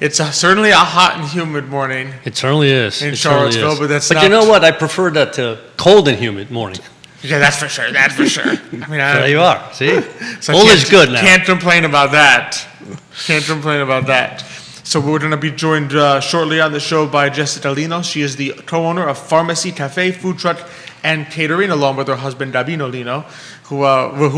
It's certainly a hot and humid morning It certainly is. in It certainly Charlottesville, is. but that's But not. you know what? I prefer that to cold and humid morning. Yeah, that's for sure. That's for sure. I mean, There you are. See? so Cold is good now. Can't complain about that. Can't complain about that. So we're going to be joined shortly on the show by Jessica Lino. She is the co-owner of Pharmacy Cafe, food truck, and catering, along with her husband Davino Lino, who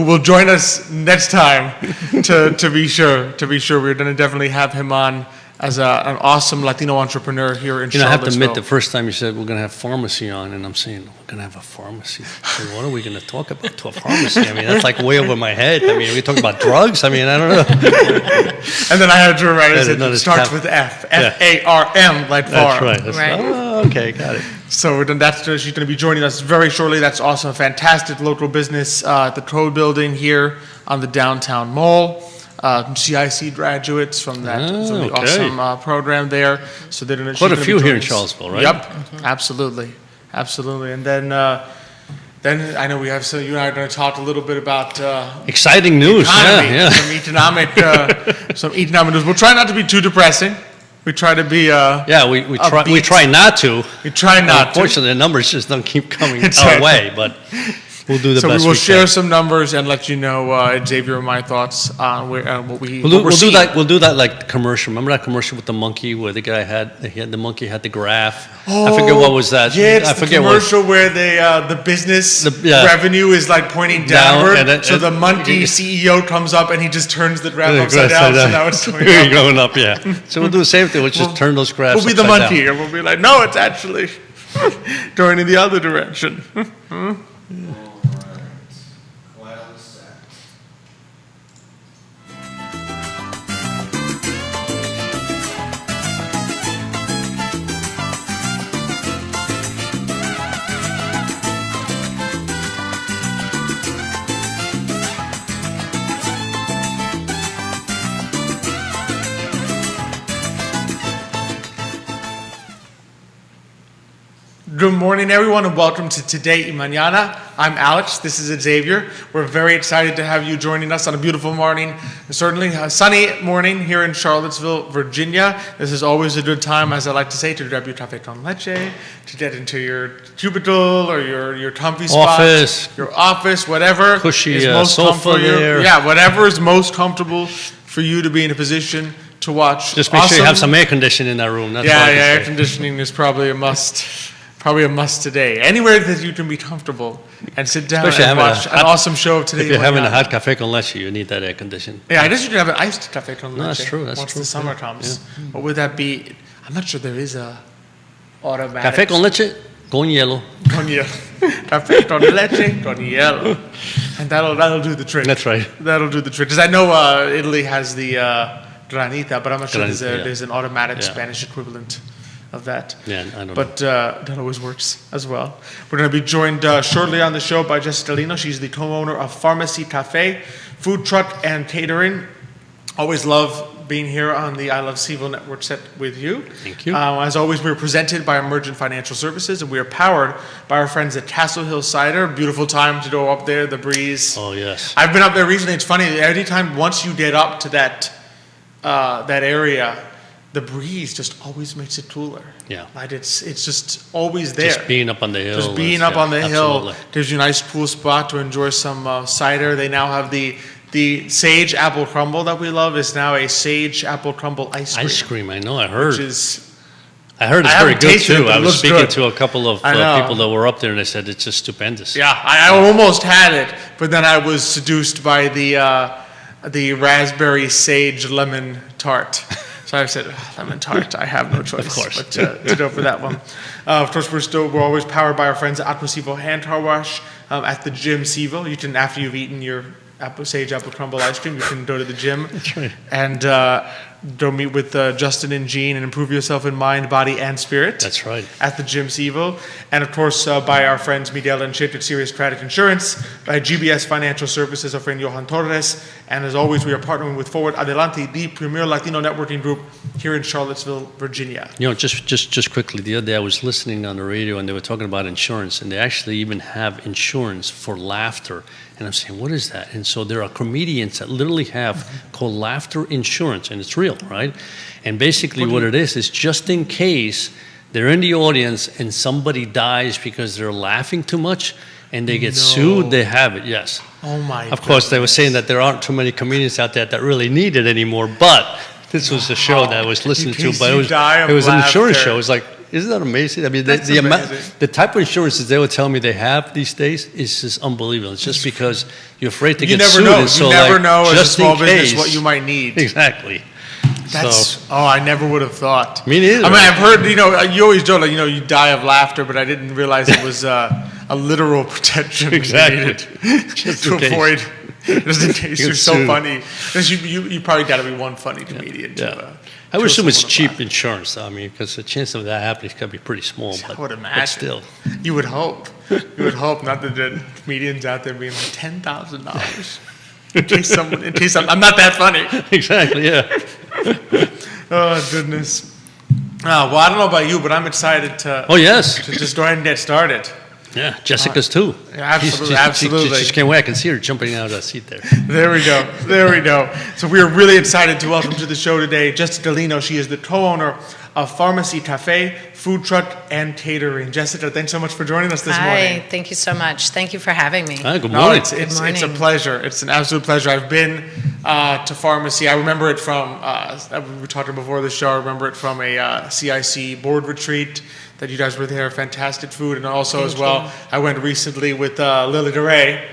will join us next time. to be sure, we're going to definitely have him on as an awesome Latino entrepreneur here in You know, I have to Charlottesville. admit, the first time you said we're going to have pharmacy on, and I'm saying, we're going to have a pharmacy. So what are we going to talk about to a pharmacy? I mean, that's like way over my head. I mean, are we talking about drugs? I mean, I don't know. And then I had to remind us No, it it's starts Cap- with F. Yeah. F-A-R-M, like That's farm. right. That's Right. Oh, okay, got it. So then she's going to be joining us very shortly. That's awesome. Fantastic local business at the Code Building here on the downtown mall. CIC graduates from the okay. awesome program there. So they're going to Quite a few here in Charlottesville, right? Yep, absolutely. And then I know we have you and I are going to talk a little bit about Exciting news. economy, Yeah. some economic news. We'll try not to be too depressing. We try to be Yeah, we upbeat. try not to. We try not to. Unfortunately, the numbers just don't keep coming It's our right. way, but we'll do the So best we will share can. some numbers and let you know, Xavier, and my thoughts on what we're We'll do seeing. that. We'll do that like commercial. Remember that commercial with the monkey where the guy the monkey had the graph. I forget what was that. Yeah, it's I the forget commercial where the business yeah. revenue is like pointing Down, downward. and then- So the monkey CEO comes up and he just turns the graph Yeah, upside upside down. So down. now it's going You're up. going up, yeah. So we'll do the same thing. We'll just turn those graphs We'll be the upside monkey, down. and we'll be like, no, it's actually going in the other direction. Good morning, everyone, and welcome to Today y Mañana. I'm Alex. This is Xavier. We're very excited to have you joining us on a beautiful morning, certainly a sunny morning here in Charlottesville, Virginia. This is always a good time, as I like to say, to grab your café con leche, to get into your cubicle or your comfy spot, Office. your office, whatever Cushy, is most sofa comfortable. there. Yeah, whatever is most comfortable for you to be in a position to watch. Just make sure you have awesome- some air conditioning in that room. That's yeah, all I can air say. conditioning is probably a must. Probably a must today. Anywhere that you can be comfortable and sit down Especially and having watch a an hot- awesome show of Today If you're y having a Mañana. hot cafe con leche, you need that air conditioning. Yeah, I guess you could have an iced cafe con leche. No, that's true, that's once true, the summer yeah, comes. What would that be? I'm not sure there is a automatic. Café con leche con hielo. Con hielo. Café con leche con hielo. And that'll do the trick. That's right. That'll do the trick. Because I know Italy has the granita, but I'm not sure Granita, yeah. there's an automatic Yeah. Spanish equivalent of that. Yeah, I don't know. But that always works as well. We're going to be joined shortly on the show by Jessica Lino. She's the co-owner of Pharmacy Cafe, food truck and catering. Always love being here on the I Love Seville Network set with you. Thank you. As always, we're presented by Emergent Financial Services, and we are powered by our friends at Castle Hill Cider. Beautiful time to go up there, the breeze. Oh, yes. I've been up there recently. It's funny. Every time, once you get up to that area, the breeze just always makes it cooler. Yeah. Like it's just always there. Just being up on the hill. Just being is- up yeah, on the hill absolutely. gives you a nice cool spot to enjoy some cider. They now have the sage apple crumble that we love is now a sage apple crumble ice cream. Ice cream, I know, I heard. Which is I heard it's I very haven't good tasted it, too. but it I was looks speaking good. to a couple of I know. people that were up there and they said it's just stupendous. yeah. I almost had it, but then I was seduced by the raspberry sage lemon tart. So I said, lemon tart, I have no choice course. but to go for that one. Of course, we're always powered by our friends at Aquasivo Hand Car Wash at the Gym Sevo. You can, after you've eaten your sage apple crumble ice cream, you can go to the gym right. and go meet with Justin and Jean and improve yourself in mind, body, and spirit. That's right. At the Gym Sevo. And of course, by our friends Miguel and Chip at Serious Credit Insurance, by GBS Financial Services, our friend Johan Torres. And as always, we are partnering with Forward Adelante, the premier Latino networking group here in Charlottesville, Virginia. You know, just quickly, the other day I was listening on the radio and they were talking about insurance, and they actually even have insurance for laughter. And I'm saying, what is that? And so there are comedians that literally have called laughter insurance, and it's real. real, right? And basically what it is just in case they're in the audience and somebody dies because they're laughing too much and they get sued, they have it, yes. Oh my Of course, they were saying that there aren't too many comedians out there that really need it anymore, but this was a show that I was listening to, but it was an insurance show. It was like, isn't that amazing? I mean, the type of insurances they would tell me they have these days is just unbelievable. It's just because you're afraid to get sued. You never know as a small business what you might need. Exactly. I never would have thought. Me neither. I mean, I've heard, you always joke, like, you die of laughter, but I didn't realize it was a literal protection exactly. Just to avoid, just in case you're so funny. Because you probably got to be one funny comedian I would assume it's cheap insurance, though. I mean, because the chance of that happening is going to be pretty small. I would imagine. But still. You would hope. You would hope. Not that the comedians out there being like $10,000. In case I'm not that funny. Exactly, yeah. Oh, goodness. Well, I don't know about you, but I'm excited to just go ahead and get started. Yeah, Jessica's too. Absolutely. She just can't wait. I can see her jumping out of that seat there. There we go. So we are really excited to welcome to the show today Jessica Lino. She is the co-owner of Pharmacy Cafe, food truck, and catering. Jessica, thanks so much for joining us this morning. Hi, thank you so much. Thank you for having me. Hi, good morning. It's a pleasure. It's an absolute pleasure. I've been to Pharmacy. I remember it from, we were talking before the show, I remember it from a CIC board retreat that you guys were there. Fantastic food. And also I went recently with Lily DeRay,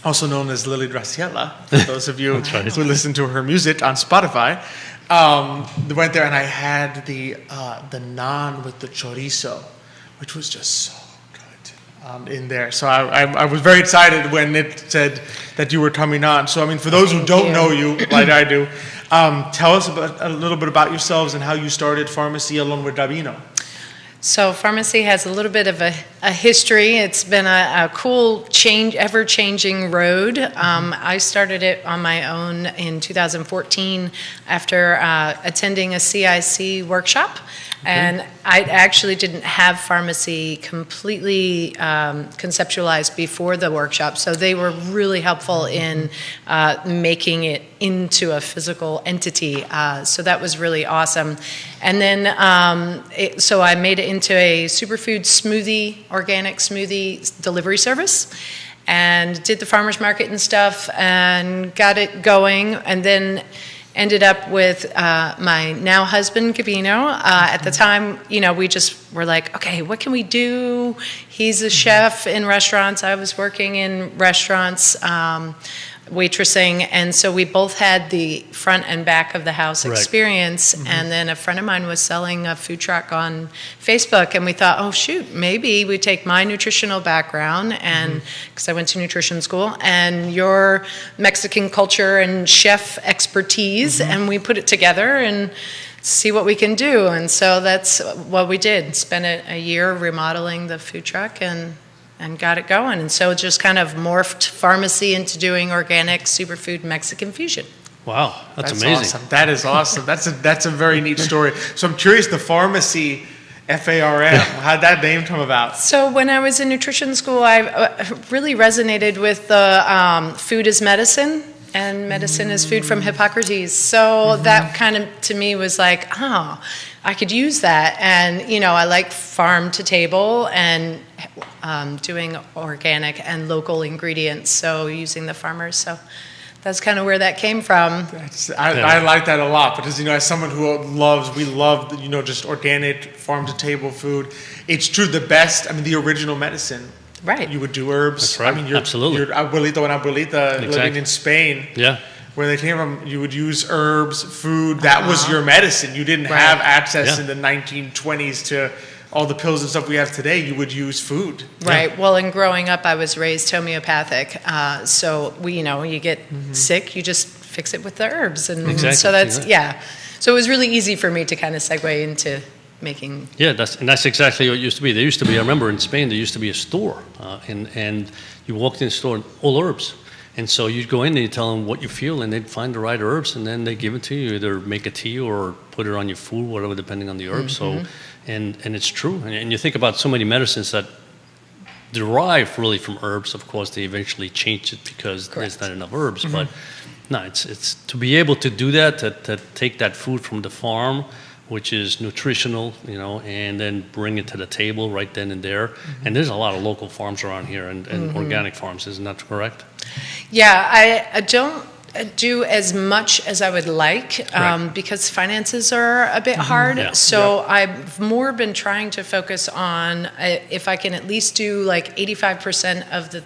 also known as Lily Graciela, for those of you who listen to her music on Spotify. Went there and I had the naan with the chorizo, which was just so good in there. So I was very excited when it said that you were coming on. So I mean, for those who don't know you, like I do, tell us a little bit about yourselves and how you started Pharmacy along with Davino. So Pharmacy has a little bit of a history. It's been a cool, ever-changing road. I started it on my own in 2014 after attending a CIC workshop. And I actually didn't have Pharmacy completely conceptualized before the workshop. So they were really helpful in making it into a physical entity. So that was really awesome. And then, so I made it into a superfood smoothie, organic smoothie delivery service, and did the farmer's market and stuff, and got it going, and then ended up with my now husband, Gavino. At the time, we just were like, okay, what can we do? He's a chef in restaurants. I was working in restaurants, waitressing, and so we both had the front and back of the house experience. And then a friend of mine was selling a food truck on Facebook, and we thought, oh shoot, maybe we take my nutritional background, and because I went to nutrition school, and your Mexican culture and chef expertise, and we put it together and see what we can do. And so that's what we did. Spent a year remodeling the food truck and got it going. And so it just kind of morphed Pharmacy into doing organic superfood Mexican fusion. Wow, that's amazing. Awesome. That is awesome. That's a very neat story. So I'm curious, the Pharmacy, FARM, how'd that name come about? So when I was in nutrition school, I really resonated with the food is medicine, and medicine is food from Hippocrates. So that kind of, to me, was like, oh, I could use that. And, I like farm to table and doing organic and local ingredients, so using the farmers. So that's kind of where that came from. I like that a lot because, as someone who we love, just organic farm to table food. It's true, the best, the original medicine. Right. You would do herbs. That's right. Absolutely. Your abuelito and abuelita living in Spain. Yeah. Where they came from, you would use herbs, food. That was your medicine. You didn't have access in the 1920s to all the pills and stuff we have today. You would use food. Right. Yeah. Well, in growing up, I was raised homeopathic. So you get sick, you just fix it with the herbs, and so that's So it was really easy for me to kind of segue into making. Yeah, that's exactly what it used to be. There used to be, I remember in Spain, there used to be a store, and you walked in the store, all herbs. And so you'd go in and you tell them what you feel, and they'd find the right herbs, and then they give it to you, either make a tea or put it on your food, whatever, depending on the herb. So, and it's true. And you think about so many medicines that derive really from herbs. Of course, they eventually change it because there's not enough herbs. But No, it's to be able to do that, to take that food from the farm, which is nutritional, and then bring it to the table right then and there. Mm-hmm. And there's a lot of local farms around here and organic farms, isn't that correct? Yeah, I don't do as much as I would like Right. because finances are a bit hard. Yeah. So I've more been trying to focus on if I can at least do like 85% of the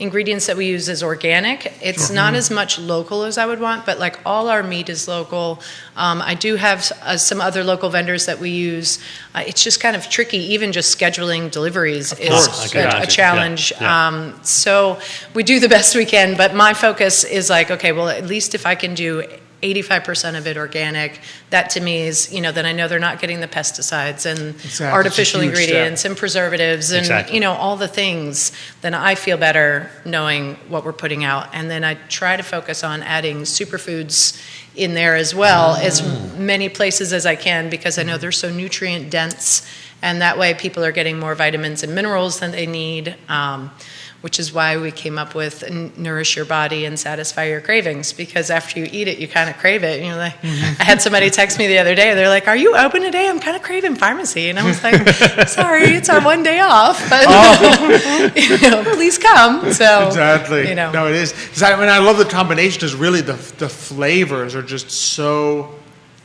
ingredients that we use is organic. It's not as much local as I would want, but like all our meat is local. I do have some other local vendors that we use. It's just kind of tricky. Even just scheduling deliveries course. is I can a imagine. challenge. Yeah. So we do the best we can, but my focus is like, okay, well, at least if I can do 85% of it organic, that to me is, then I know they're not getting the pesticides and Exactly. artificial It's a huge ingredients and preservatives and, Exactly. all the things, then I feel better knowing what we're putting out. And then I try to focus on adding superfoods in there as well, as many places as I can, because I know they're so nutrient dense. And that way people are getting more vitamins and minerals than they need. Which is why we came up with Nourish Your Body and Satisfy Your Cravings, because after you eat it, you kind of crave it. Like, I had somebody text me the other day. They're like, "Are you open today? I'm kind of craving pharmacy." And I was like, "Sorry, it's our one day off, but please come." So Exactly. No, it is. 'Cause I love the combination. Is really the flavors are just so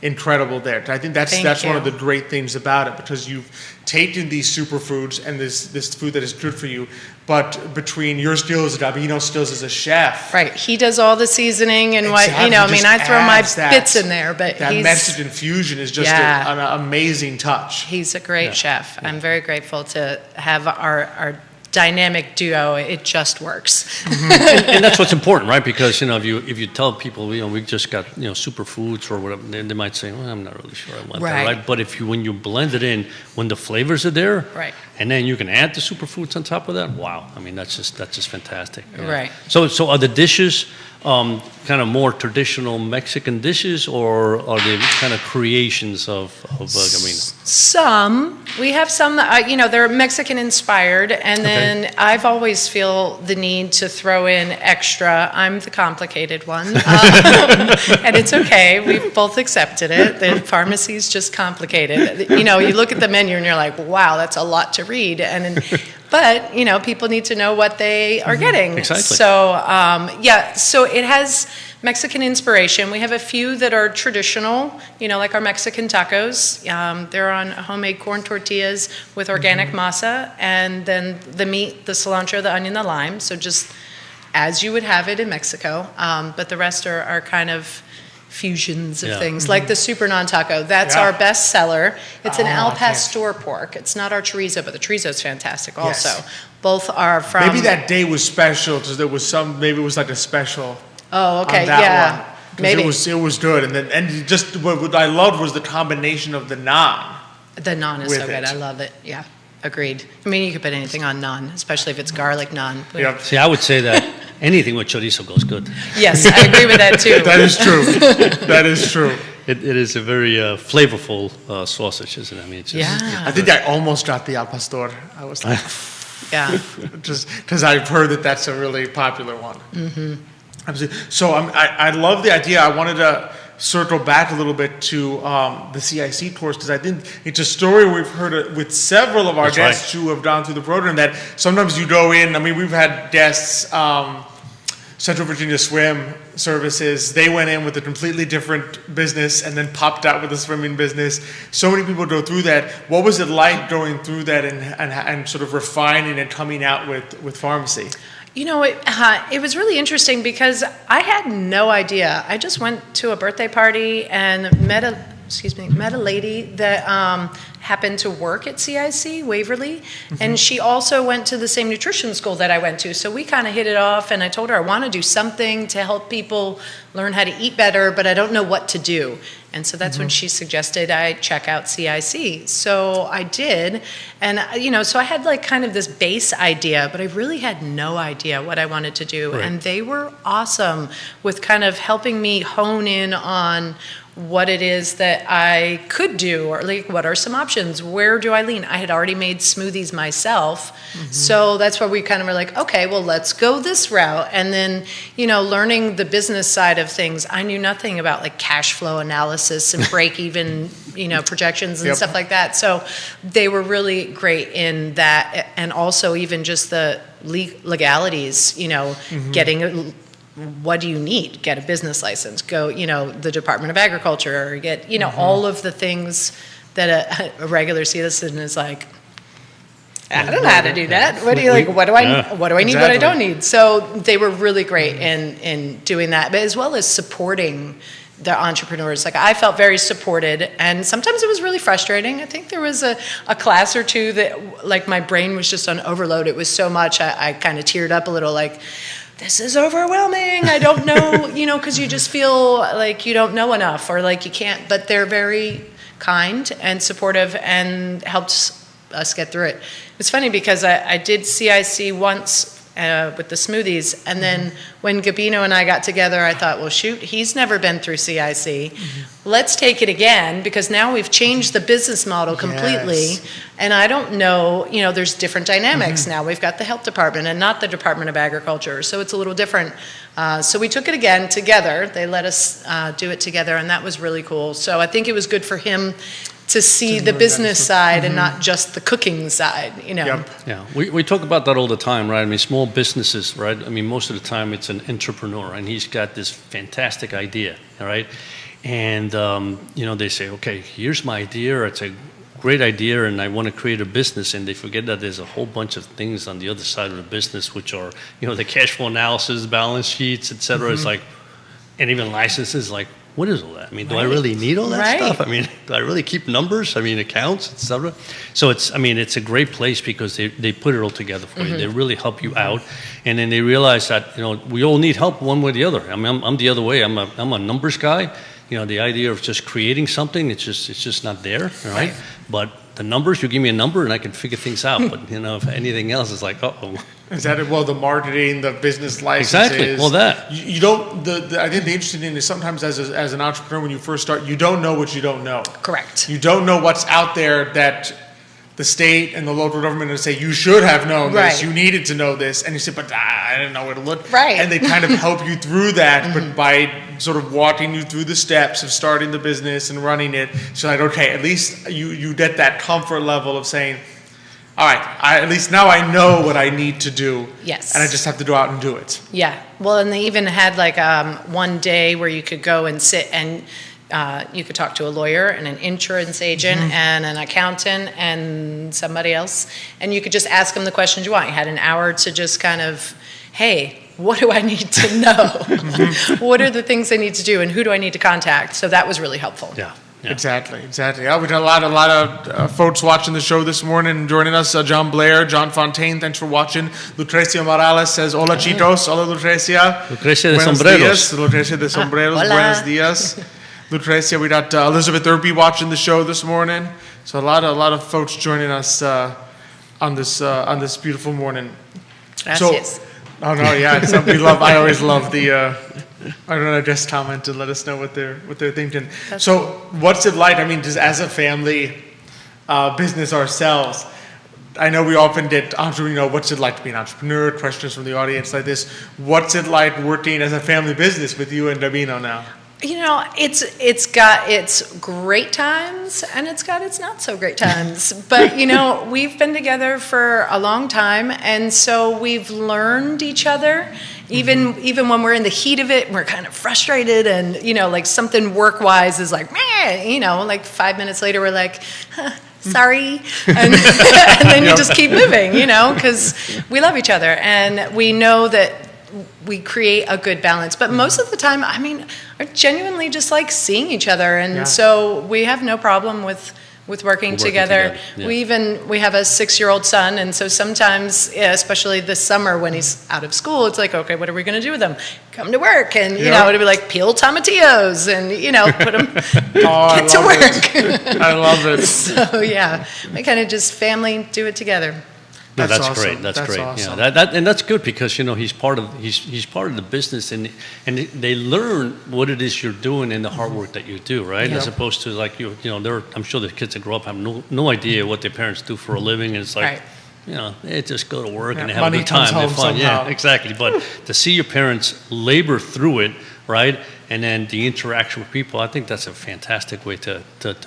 incredible there. I think that's Thank one of you. the great things about it, because you've taken these superfoods and this food that is good for you, but between your skills, Davino's skills as a chef, right, he does all the seasoning and what Exactly, just I throw my adds that- bits in there, but that he's Mexican fusion is just Yeah. an amazing touch. he's a great chef. I'm very grateful to have our dynamic duo. It just works. And that's what's important, right? Because if you tell people we just got superfoods or whatever, they might say, well, I'm not really sure I want that, Right. right? But when you blend it in, when the flavors are there, Right. and then you can add the superfoods on top of that, wow! I mean that's just fantastic. Yeah. Right. So are the dishes kind of more traditional Mexican dishes, or are they kind of creations of Gamino? Some. We have some that, they're Mexican inspired, and then I've always feel the need to throw in extra. I'm the complicated one. And it's okay. We've both accepted it. The pharmacy's just complicated. You look at the menu and you're like, wow, that's a lot to read. But, people need to know what they are getting. Exactly. So, so it has Mexican inspiration. We have a few that are traditional, like our Mexican tacos. They're on homemade corn tortillas with organic masa, and then the meat, the cilantro, the onion, the lime. So just as you would have it in Mexico. But the rest are kind of fusions of Yeah. things, like the Super Non Taco. That's Yeah. our best seller. It's an Al okay. Pastor pork. It's not our chorizo, but the chorizo is fantastic also. Yes. Both are from... Maybe that day was special because there was maybe it was like a special. Oh, okay, on that yeah. one. 'Cause Maybe. it was good, and just what I loved was the combination of the naan. The naan is with so good. it. I love it. Yeah, agreed. I mean, you could put anything on naan, especially if it's garlic naan. Yeah, See, I would say that anything with chorizo goes good. Yes, I agree with that too. that is true. That is true. It is a very flavorful sausage, isn't it? I mean, it's just, Yeah, I think I almost got the al pastor. I was like, yeah. just because I've heard that that's a really popular one. Mm-hmm. Absolutely. So I love the idea. I wanted to circle back a little bit to the CIC course, because I think it's a story we've heard with several of our That's right. guests who have gone through the program, that sometimes you go in, I mean, we've had guests, Central Virginia Swim Services, they went in with a completely different business and then popped out with a swimming business. So many people go through that. What was it like going through that and sort of refining and coming out with pharmacy? It was really interesting because I had no idea. I just went to a birthday party and met a lady that happened to work at CIC Waverly, and she also went to the same nutrition school that I went to. So we kind of hit it off, and I told her I want to do something to help people learn how to eat better, but I don't know what to do. And so that's when she suggested I check out CIC. So I did, and so I had like kind of this base idea, but I really had no idea what I wanted to do. Right. And they were awesome with kind of helping me hone in on what it is that I could do, or like what are some options? Where do I lean? I had already made smoothies myself. So that's where we kind of were like, okay, well, let's go this route. And then, learning the business side of things, I knew nothing about like cash flow analysis and break even, projections and Yep. stuff like that. So they were really great in that. And also even just the legalities, getting what do you need? Get a business license, go, the Department of Agriculture, or get, all of the things that a regular citizen is like, I don't know how to do that. What do you like? What do I need? Yeah. What do I need? What I Exactly. don't need? So they were really great in doing that, but as well as supporting the entrepreneurs. Like I felt very supported, and sometimes it was really frustrating. I think there was a class or two that like my brain was just on overload. It was so much, I kind of teared up a little like, this is overwhelming. I don't know, because you just feel like you don't know enough or like you can't, but they're very kind and supportive and helped us get through it. It's funny because I did CIC once with the smoothies, and then when Gabino and I got together, I thought, well, shoot, he's never been through CIC. Let's take it again, because now we've changed the business model completely. Yes. And I don't know, there's different dynamics now. We've got the health department and not the Department of Agriculture, so it's a little different. So we took it again together. They let us do it together, and that was really cool. So I think it was good for him to see the business side and not just the cooking side, Yep. Yeah, we talk about that all the time, right? I mean, small businesses, right? I mean, most of the time it's an entrepreneur, and he's got this fantastic idea, all right? And, they say, okay, here's my idea, it's a great idea, and I want to create a business, and they forget that there's a whole bunch of things on the other side of the business, which are, the cash flow analysis, balance sheets, et cetera. It's like, and even licenses, like, what is all that? I mean, do I really need all that Right. stuff? I mean, do I really keep numbers? I mean, accounts, etc. So it's a great place because they put it all together for you. They really help you out, and then they realize that we all need help one way or the other. I mean, I'm the other way. I'm a numbers guy. The idea of just creating something, it's just not there, all right? But the numbers, you give me a number and I can figure things out. But if anything else is like, uh-oh. Is that it? Well, the marketing, the business licenses. Exactly. Well, that. You don't. I think the interesting thing is sometimes as an entrepreneur, when you first start, you don't know what you don't know. Correct. You don't know what's out there that the state and the local government will say you should have known this. Right. You needed to know this, and you say, but I didn't know where to look. Right. And they kind of help you through that, but by sort of walking you through the steps of starting the business and running it. So like, okay, at least you get that comfort level of saying, all right, at least now I know what I need to do. Yes. And I just have to go out and do it. Yeah. Well, and they even had like one day where you could go and sit and you could talk to a lawyer and an insurance agent and an accountant and somebody else, and you could just ask them the questions you want. You had an hour to just kind of, hey, what do I need to know? What are the things I need to do, and who do I need to contact? So that was really helpful. Yeah. Exactly. Yeah, we got a lot of folks watching the show this morning and joining us. John Blair, John Fontaine, thanks for watching. Lucrecia Morales says, hola chitos, hola Lucrecia. Lucrecia de Buenos Sombreros. Dias. Lucrecia de Sombreros, Hola. buenos dias. Lucrecia, we got Elizabeth Irby watching the show this morning. So a lot of folks joining us on this beautiful morning. Gracias. Oh no, yeah, it's something we love. I always love the. I don't know, just comment and let us know what they're thinking. So, what's it like? I mean, just as a family business ourselves, I know we often get what's it like to be an entrepreneur? Questions from the audience like this. What's it like working as a family business with you and Davino now? It's got its great times and it's got its not so great times. But, we've been together for a long time, and so we've learned each other. Even when we're in the heat of it, we're kind of frustrated and, like something work-wise is like, meh, like 5 minutes later we're like, sorry. And then you just keep moving, because we love each other and we know that we create a good balance. But most of the time, I genuinely just like seeing each other. And so we have no problem with working together. Yeah. We have a 6-year-old son, and so sometimes, especially this summer when he's out of school, it's like, okay, what are we going to do with him? Come to work, and it'll be like peel tomatillos, and put him get to work. I love it. So yeah, we kind of just family do it together. No, That's that's awesome. great. That's great. Awesome. Yeah, and that's good because he's part of the business, and they learn what it is you're doing and the hard work that you do, right? Yep. As opposed to like I'm sure the kids that grow up have no idea what their parents do for a living, and it's like. Right. They just go to work Yeah, and they have money a good time. comes They're home fun. somehow. Yeah, exactly. But to see your parents labor through it, right, and then the interaction with people, I think that's a fantastic way to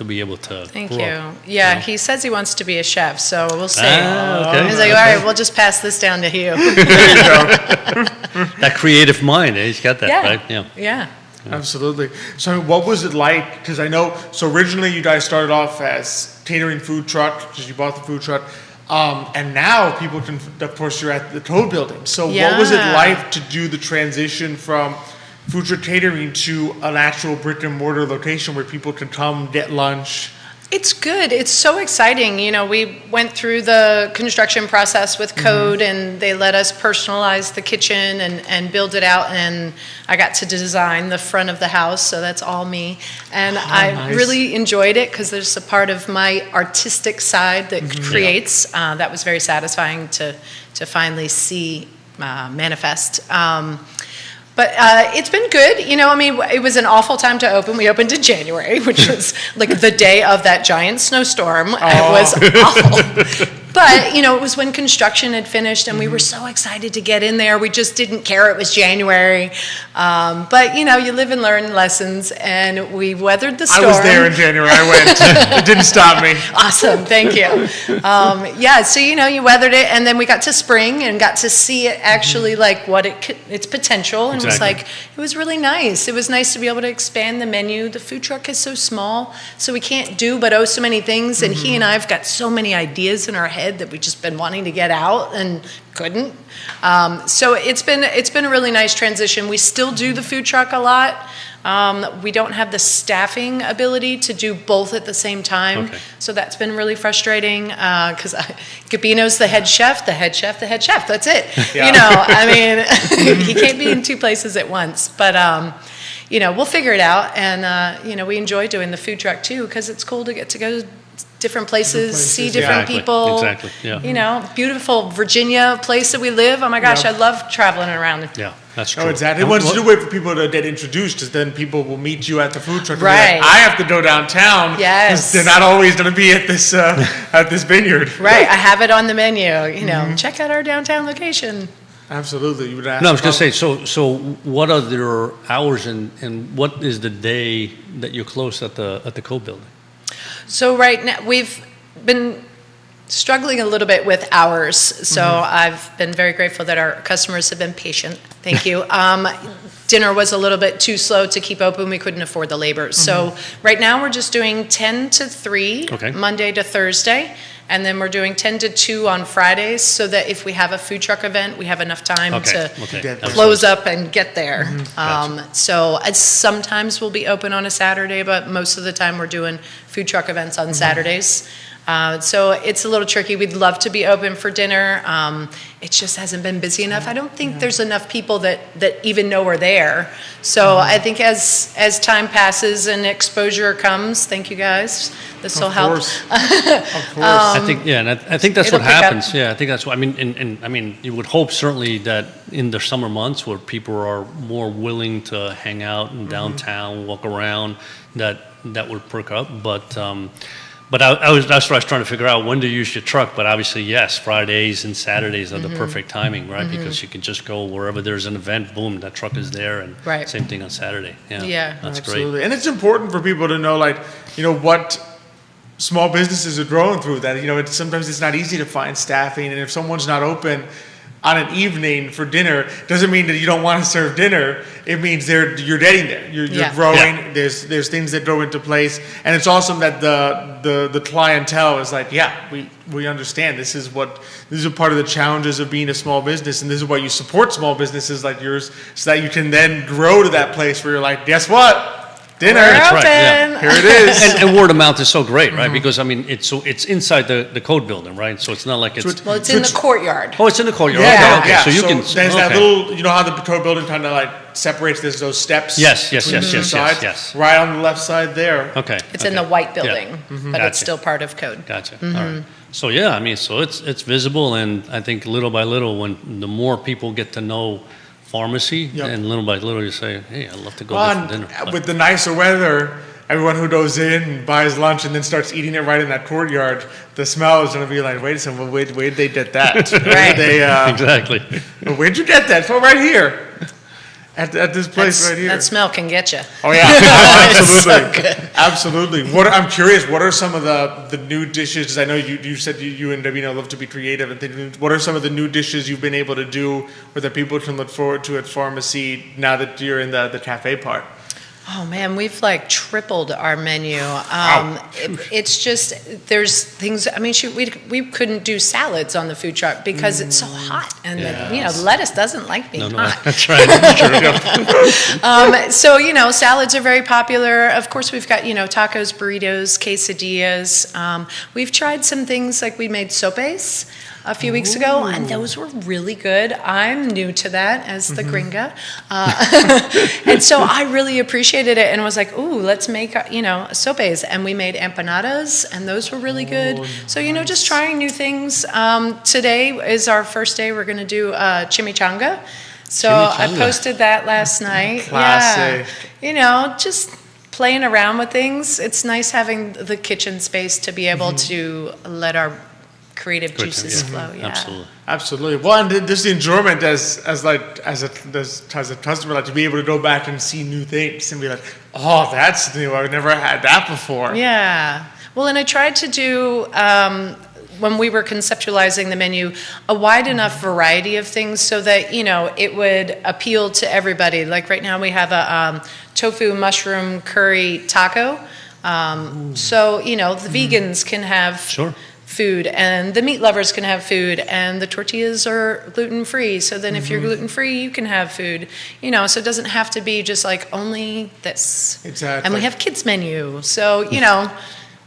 be able to. Thank grow you. up, Yeah, know? he says he wants to be a chef, so we'll see. Okay. He's like, all right, we'll just pass this down to you. That creative mind, he's got that, Yeah. right? Yeah. Yeah. Absolutely. So what was it like? Because I know, so originally you guys started off as catering food truck, because you bought the food truck. And now people can, of course, you're at the Toad Building. So what was it Yeah. like to do the transition from food truck catering to an actual brick and mortar location where people can come, get lunch? It's good. It's so exciting. You know, we went through the construction process with Code, and they let us personalize the kitchen and build it out. And I got to design the front of the house, so that's all me. And I nice. really enjoyed it because there's a part of my artistic side that creates. That was very satisfying to finally see manifest. But it's been good. You know, I mean, it was an awful time to open. We opened in January, which was like the day of that giant snowstorm. It was awful. But, you know, it was when construction had finished, and we were so excited to get in there. We just didn't care it was January. But, you know, you live and learn lessons, and we weathered the storm. I was there in January. I went. It didn't stop me. Awesome, thank you. Yeah, so you know, you weathered it, and then we got to spring and got to see it actually like what its potential, and Exactly. it was really nice. It was nice to be able to expand the menu. The food truck is so small, so we can't do but so many things, and he and I've got so many ideas in our head that we've just been wanting to get out and couldn't. So it's been a really nice transition. We still do the food truck a lot. We don't have the staffing ability to do both at the same time. Okay. So that's been really frustrating because Gabino's the head chef, the head chef, the head chef. That's it. Yeah. You know, I mean, he can't be in two places at once. But, you know, we'll figure it out. And, you know, we enjoy doing the food truck too because it's cool to get to go different places, see different Exactly, people. exactly, yeah. You know, beautiful Virginia place that we live. Oh my gosh, Yep. I love traveling around. Yeah, that's true. Oh, exactly. Once you wait for people to get introduced, because then people will meet you at the food truck. And be Right. like, I have to go downtown. 'Cause Yes. they're not always going to be at this vineyard. Right, I have it on the menu. You know, check out our downtown location. Absolutely. You would ask No, I was going to about- say, so what are their hours and what is the day that you're closed at the Code Building? So right now, we've been struggling a little bit with hours. So I've been very grateful that our customers have been patient. Thank you. Dinner was a little bit too slow to keep open. We couldn't afford the labor. So right now we're just doing 10 to 3, Okay. Monday to Thursday. And then we're doing 10 to 2 on Fridays so that if we have a food truck event, we have enough time Okay, to okay. Get That was- close up and get there. Gotcha. So sometimes we'll be open on a Saturday, but most of the time we're doing food truck events on Saturdays. So it's a little tricky. We'd love to be open for dinner. It just hasn't been busy enough. I don't think there's enough people that even know we're there. So I think as time passes and exposure comes, thank you guys. This will Of help. course. Of course. I think, yeah, and I think that's it'll what pick up. happens. Yeah, I think that's what, I mean, and I mean, you would hope certainly that in the summer months where people are more willing to hang out in downtown, walk around, that would perk up. But that's what I was trying to figure out, when to use your truck. But obviously, yes, Fridays and Saturdays are the perfect timing, right? Because you can just go wherever there's an event, boom, that truck is there. And Right. same thing on Saturday. Yeah. That's Absolutely. And it's important for people to know, like, you know, what small businesses are growing through. That, you know, sometimes it's not easy to find staffing. And if someone's not open on an evening for dinner, doesn't mean that you don't want to serve dinner. It means you're getting there. You're Yeah. growing. Yeah. There's things that go into place. And it's awesome that the clientele is like, yeah, we understand. This is a part of the challenges of being a small business, and this is why you support small businesses like yours, so that you can then grow to that place where you're like, guess what? dinner. We're That's right, yeah. open. Here it is. And word of mouth is so great, right? Because I mean, it's inside the code building, right? So it's not like it's. Well, it's in the courtyard. Oh, it's in the courtyard. Yeah. Okay, okay. So you can. There's that okay. little, you know how the patrol building kind of like separates. There's those steps. Yes, yes, between yes, the two yes, sides. yes. Right on the left side there. Okay. It's in okay. the white Yeah. building, but Gotcha. it's still part of code. Gotcha. All right. So yeah, I mean, so it's visible, and I think little by little, when the more people get to know pharmacy, Yep. and little by little, you say, hey, I'd love to go Well, there for and dinner. But- with the nicer weather, everyone who goes in buys lunch and then starts eating it right in that courtyard, the smell is going to be like, wait a second, well, where did they get that? Where did Right. they, exactly. where'd you get that? It's all right here. At this place That's- right here. That smell can get you. Oh yeah, absolutely, absolutely. I'm curious. What are some of the new dishes? 'Cause I know you said you and Davina love to be creative and things. What are some of the new dishes you've been able to do, or that people can look forward to at pharmacy now that you're in the cafe part? Oh man, we've like tripled our menu. It's just there's things. I mean, shoot, we couldn't do salads on the food truck because it's so hot, and lettuce doesn't like being No, hot. that's right. That's true. So, salads are very popular. Of course, we've got, tacos, burritos, quesadillas. We've tried some things like we made sopes a few weeks ago, and those were really good. I'm new to that as the gringa. And so I really appreciated it and was like, ooh, let's make, sopes. And we made empanadas, and those were really good. So, just trying new things. Today is our first day. We're going to do chimichanga. So I Chimichanga. posted that last night. Classic. Yeah. Just playing around with things. It's nice having the kitchen space to be able to let our creative juices Yeah. flow. Yeah. Absolutely. Absolutely. Well, and just the enjoyment as a customer, like to be able to go back and see new things and be like, oh, that's new. I've never had that before. Yeah. Well, and I tried to do, when we were conceptualizing the menu, a wide enough variety of things so that, it would appeal to everybody. Like right now we have a tofu mushroom curry taco. So, the vegans can have Sure. food, and the meat lovers can have food, and the tortillas are gluten-free. So then if you're gluten-free, you can have food. So it doesn't have to be just like only this. Exactly. And we have kids menu. So,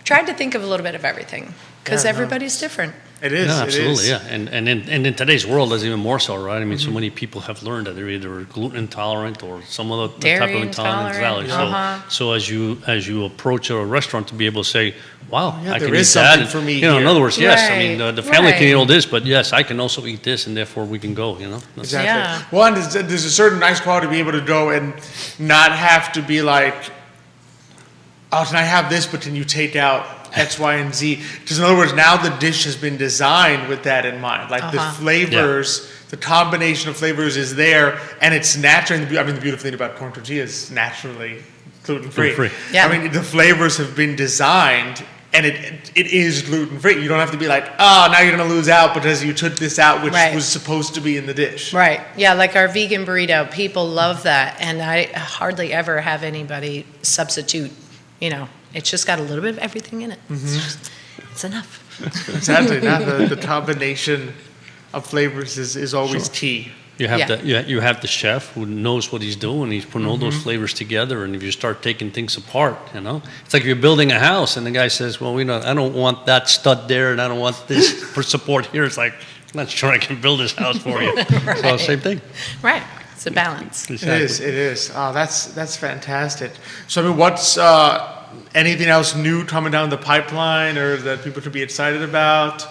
tried to think of a little bit of everything because Yeah, no. everybody's different. It is. Yeah, It absolutely, is. yeah. And in today's world, that's even more so, right? I mean, so many people have learned that they're either gluten intolerant or some other type Dairy of intolerance. intolerant, Exactly. So as you approach a restaurant to be able to say, wow, Yeah, I there can eat is that. something and, for me in here. other words, yes. I mean, Right, the family can eat all right. this, but yes, I can also eat this, and therefore we can go. That's- Exactly. Yeah. Well, and there's a certain nice quality to be able to go and not have to be like, oh, can I have this? But can you take out X, Y, and Z? Because in other words, now the dish has been designed with that in mind. Like the flavors, the combination of flavors is there, and it's natural. And the beautiful thing about corn tortilla is naturally gluten-free. Gluten-free. Yeah. I mean, the flavors have been designed. And it is gluten-free. You don't have to be like, oh, now you're going to lose out because you took this out, which Right. was supposed to be in the dish. Right. Yeah, like our vegan burrito, people love that. And I hardly ever have anybody substitute, it's just got a little bit of everything in it. It's enough. Exactly. Now the combination of flavors is always key. You have Yeah. you have the chef who knows what he's doing. He's putting all those flavors together, and if you start taking things apart, it's like if you're building a house, and the guy says, "Well, I don't want that stud there, and I don't want this for support here." It's like, I'm not sure I can build this house for you. So same thing. Right. It's a balance. It is. Oh, that's fantastic. So, I mean, what's anything else new coming down the pipeline or that people should be excited about?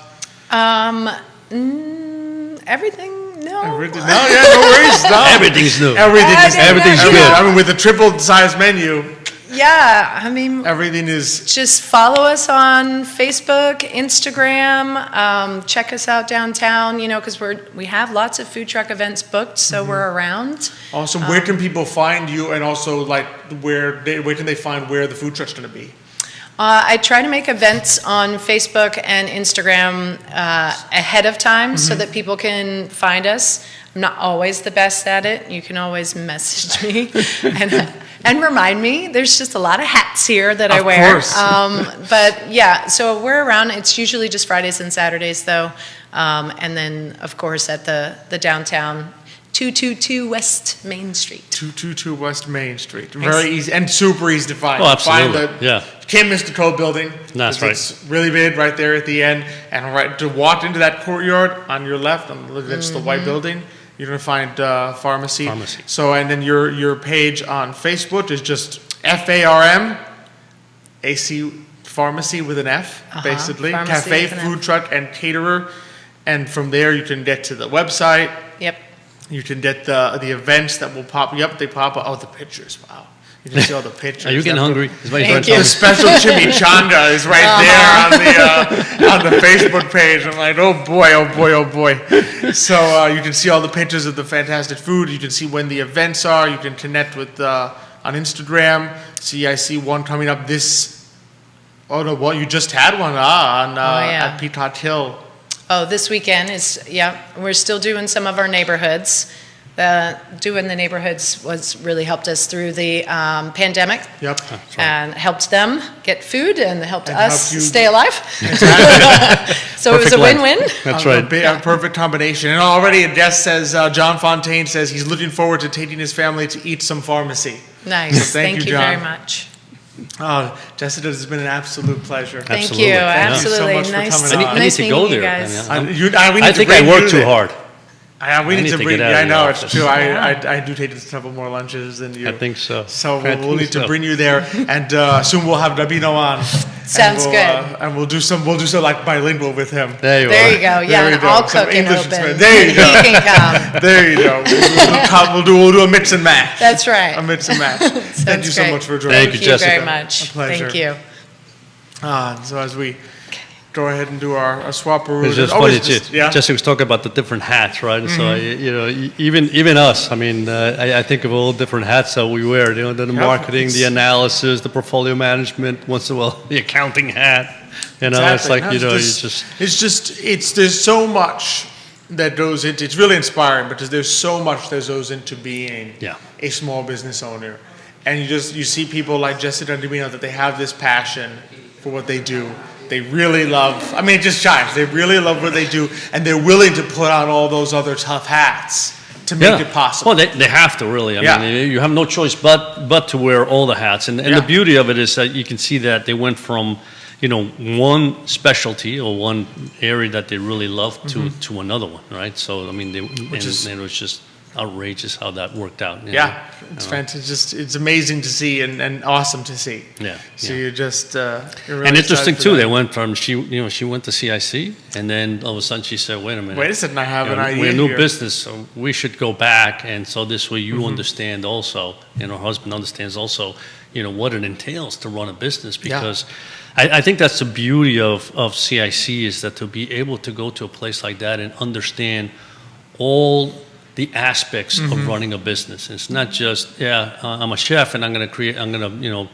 Everything? No. Everything? No, yeah, no worries. No. Everything's new. Everything's good. I mean, with a triple size menu, Yeah. I mean, everything is. just follow us on Facebook, Instagram. Check us out downtown, because we have lots of food truck events booked, so we're around. Also, where can people find you, and also like where can they find where the food truck's going to be? I try to make events on Facebook and Instagram ahead of time so that people can find us. I'm not always the best at it. You can always message me and remind me. There's just a lot of hats here that I Of wear. course. But yeah, so we're around. It's usually just Fridays and Saturdays though. And then, of course, at the downtown 222 West Main Street. 222 West Main Street. Nice. Very easy and super easy to find. Oh, absolutely. Find the Yeah. Can't miss the Code Building. That's 'cause right. It's really big right there at the end. And right to walk into that courtyard on your left, that's the white building, you're going to find pharmacy. Pharmacy. So, and then your page on Facebook is just FARM, AC Pharmacy with an F, basically. Pharmacy Cafe, with an F. food truck, and caterer. And from there, you can get to the website. Yep. You can get the events that will pop. Yep, they pop up. Oh, the pictures. Wow. You can see all the pictures. Are you getting hungry? Is my Thank friend you. The telling me? special chimichanga is right there on the Facebook page. I'm like, oh boy, oh boy, oh boy. So you can see all the pictures of the fantastic food. You can see when the events are. You can connect with on Instagram. See, I see one coming up this. Oh no, well you just had one yeah. at Peacock Hill. Oh, this weekend is, we're still doing some of our neighborhoods. Doing the neighborhoods really helped us through the pandemic. Yep. And helped them get food and helped And us helped you- stay alive. So it was Perfect a blend. win-win. That's A right. perfect combination. And already a guest says, John Fontaine says he's looking forward to taking his family to eat some pharmacy. Nice. So thank Thank you, you very John. much. Oh, Jessica, it's been an absolute pleasure. Thank Absolutely. you. Thank you so Absolutely. much for Nice, coming on. I need nice to meeting go you there. guys. I mean, We need I to think I bring work you too there. hard. We need to bring. get out I of the know it's office. true. I do take a couple more lunches than you. I think so. So I we'll think need to so. bring you there, and soon we'll have Dabino on. Sounds and good. And we'll do some like bilingual with him. There you There are. you go. There Yeah, we and go. I'll Some cook and English open. expression. There you go. He can come. There you go. We'll do a mix and match. That's right. A mix and match. Thank you so great. much for joining. Thank you, Jessica. very much. A pleasure. Thank you. So as we go ahead and do our swap-a-roo. It's just always funny. yeah. Jessica was talking about the different hats, right? And so, even us. I mean, I think of all the different hats that we wear. The marketing, the analysis, the portfolio management. Once in a while, the accounting hat. It's Exactly. like No, there's so much that goes into. It's really inspiring because there's so much that goes into being a small business owner, and you see people like Jessica Dabino that they have this passion for what they do. They really love, I mean, it just shines. They really love what they do, and they're willing to put on all those other tough hats to make it possible. Well, they have to really. I mean, you have no choice but to wear all the hats. And the beauty of it is that you can see that they went from, one specialty or one area that they really love to another one, right? So, I mean, it was just outrageous how that worked out. It's fantastic. It's amazing to see and awesome to see. Yeah. So you're just you're really And interesting excited for too. that. They went from she went to CIC, and then all of a sudden she said, "Wait a minute, Wait a second, I have an idea We're a new here." business, so we should go back." And so this way, you understand also, and her husband understands also, what it entails to run a business. Because I think that's the beauty of CIC is that to be able to go to a place like that and understand all the aspects of running a business. It's not just, I'm a chef and I'm going to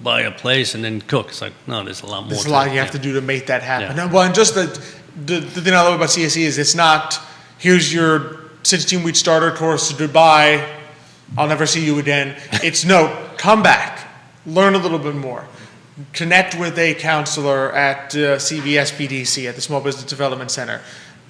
buy a place and then cook. It's like, no, there's a lot more. There's a lot you have to do to make that happen. Well, and just the thing I love about CSE is it's not, here's your 16-week starter course to Dubai, I'll never see you again. It's no, come back, learn a little bit more. Connect with a counselor at CVS BDC, at the Small Business Development Center.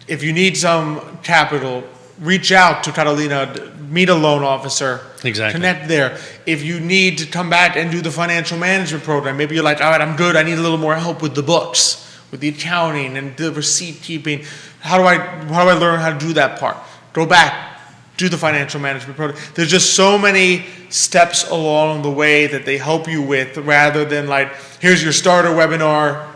If you need some capital, reach out to Catalina, meet a loan officer. Exactly. Connect there. If you need to come back and do the financial management program, maybe you're like, all right, I'm good. I need a little more help with the books, with the accounting and the receipt keeping. How do I learn how to do that part? Go back, do the financial management program. There's just so many steps along the way that they help you with, rather than like, here's your starter webinar.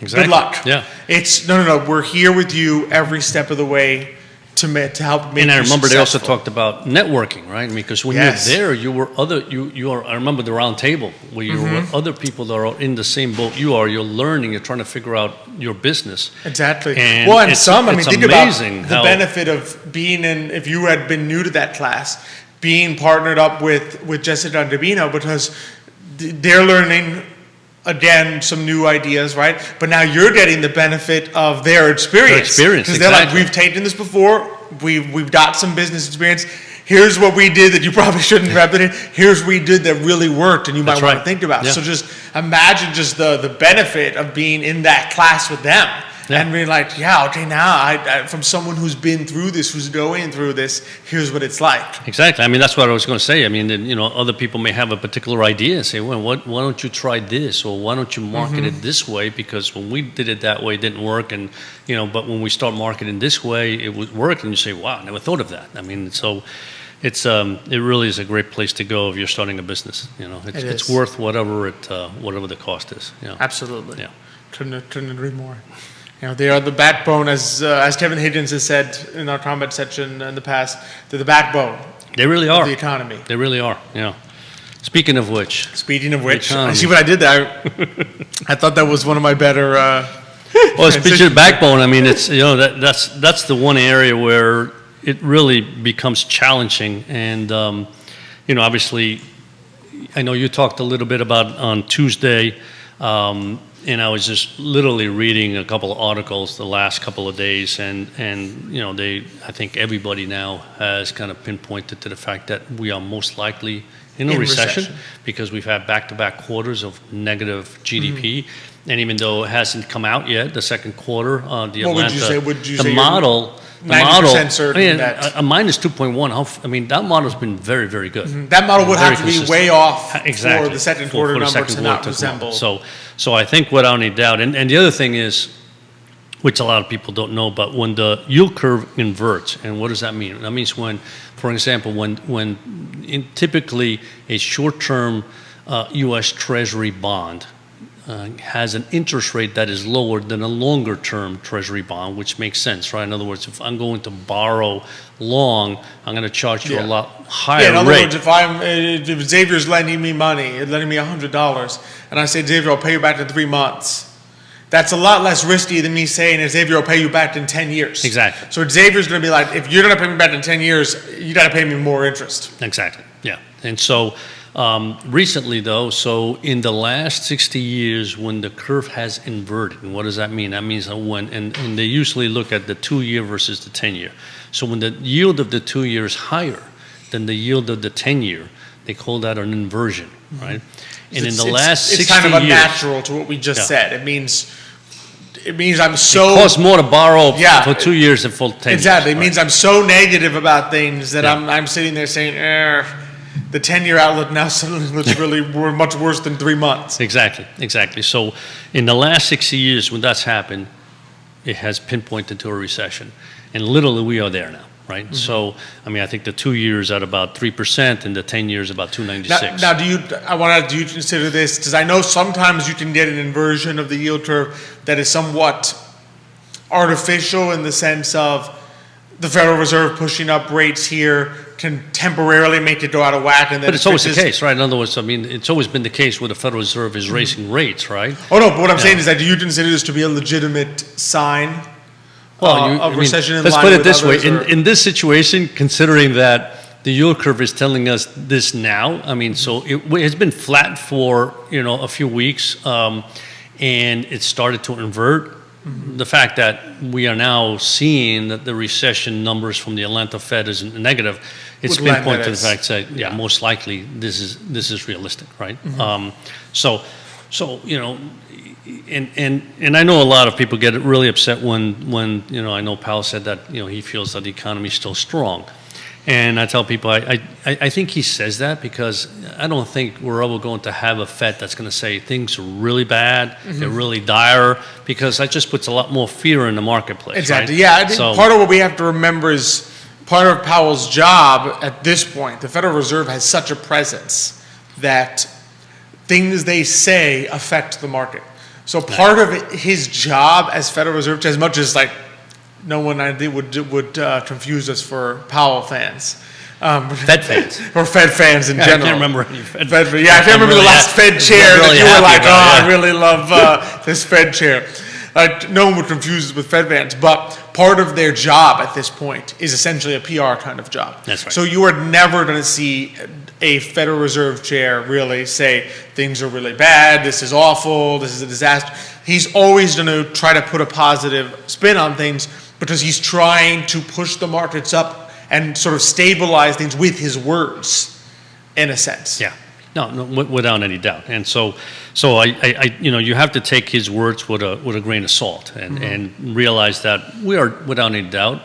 Exactly. Good luck. Yeah. It's no. We're here with you every step of the way to help make. And I you remember they also successful. talked about networking, right? I mean, because when Yes. you're there, I remember the round table where you were with other people that are in the same boat you are. You're learning. You're trying to figure out your business. Exactly. And Well, and it's think amazing about the how- benefit of being in. If you had been new to that class, being partnered up with Jessica and Dabino, because they're learning. Again, some new ideas, right? But now you're getting the benefit of their experience. Because they're like, we've taken this before. We've got some business experience. Here's what we did that you probably shouldn't replicate. Here's what we did that really worked and you might want to think about. Yeah. So just imagine just the benefit of being in that class with them Yeah. and being like, yeah, okay, now I from someone who's been through this, who's going through this, here's what it's like. Exactly. I mean, that's what I was going to say. I mean, other people may have a particular idea and say, well, why don't you try this? Or why don't you market it this way? Because when we did it that way, it didn't work. And, but when we start marketing this way, it would work. And you say, wow, I never thought of that. I mean, so it really is a great place to go if you're starting a business. It's worth whatever the cost is. Absolutely. Yeah. Couldn't agree more. They are the backbone, as Kevin Higgins has said in our comment section in the past. They're the backbone. They really are. Of the economy. They really are. Yeah. Speaking of which, I see what I did there. I thought that was one of my better. Well, speaking of backbone, I mean, it's that's the one area where it really becomes challenging, and obviously, I know you talked a little bit about on Tuesday. And I was just literally reading a couple of articles the last couple of days, and I think everybody now has kind of pinpointed to the fact that we are most likely in a recession because we've had back-to-back quarters of negative GDP, and even though it hasn't come out yet, the second quarter, the model. 90% certain that a minus 2.1. I mean, that model's been very, very good. That model would have to be way off exactly. for the second quarter number to not resemble. So I think without any doubt, and the other thing is, which a lot of people don't know, but when the yield curve inverts, and what does that mean? That means when, for example, when typically a short-term U.S. Treasury bond has an interest rate that is lower than a longer-term Treasury bond, which makes sense, right? In other words, if I'm going to borrow long, I'm going to charge you a lot higher rate. In other words, if Xavier's lending me money, lending me $100, and I say, Xavier, I'll pay you back in 3 months, that's a lot less risky than me saying, Xavier, I'll pay you back in 10 years. Exactly. So Xavier's going to be like, if you're going to pay me back in 10 years, you got to pay me more interest. Exactly, yeah. And so recently, though, so in the last 60 years, when the curve has inverted, and what does that mean? That means that and they usually look at the 2-year versus the 10-year. So when the yield of the 2-year is higher than the yield of the 10-year, they call that an inversion, right? And in the last 60 years... It's kind of unnatural to what we just said. It means I'm so... It costs more to borrow for 2 years than for 10 years. Exactly. It means I'm so negative about things that I'm sitting there saying, the 10-year outlook now suddenly looks really much worse than 3 months. Exactly. So in the last 60 years, when that's happened, it has pinpointed to a recession. And literally, we are there now, right? Mm-hmm. So, I mean, I think the 2 years at about 3% and the 10 years about 2.96. Now, do you consider this, because I know sometimes you can get an inversion of the yield curve that is somewhat artificial in the sense of the Federal Reserve pushing up rates here can temporarily make it go out of whack, and then but it's always the case, right? In other words, I mean, it's always been the case where the Federal Reserve is raising rates, right? Oh no, but what I'm saying is that do you consider this to be a legitimate sign of recession in line with others? Let's put it this way: in this situation, considering that the yield curve is telling us this now, I mean, so it has been flat for a few weeks, and it started to invert. Mm-hmm. The fact that we are now seeing that the recession numbers from the Atlanta Fed is negative, it's pinpointed to the fact that most likely this is realistic, right? Mm-hmm. So and I know a lot of people get really upset when I know Powell said that he feels that the economy is still strong. And I tell people, I think he says that because I don't think we're ever going to have a Fed that's going to say things are really bad, they're really dire, because that just puts a lot more fear in the marketplace. Exactly. Right? Yeah, I think part of what we have to remember is part of Powell's job at this point, the Federal Reserve has such a presence that things they say affect the market. So part of his job as Federal Reserve, as much as no one I think would confuse us for Powell fans. Fed fans. Or Fed fans in general. I can't remember any Fed. I can't remember the last Fed chair that you were like, I really love this Fed chair. No one would confuse us with Fed fans, but part of their job at this point is essentially a PR kind of job. That's right. So you are never going to see a Federal Reserve chair really say things are really bad, this is awful, this is a disaster. He's always going to try to put a positive spin on things because he's trying to push the markets up and sort of stabilize things with his words, in a sense. Yeah. No, no, without any doubt. And so you have to take his words with a grain of salt and realize that we are, without any doubt,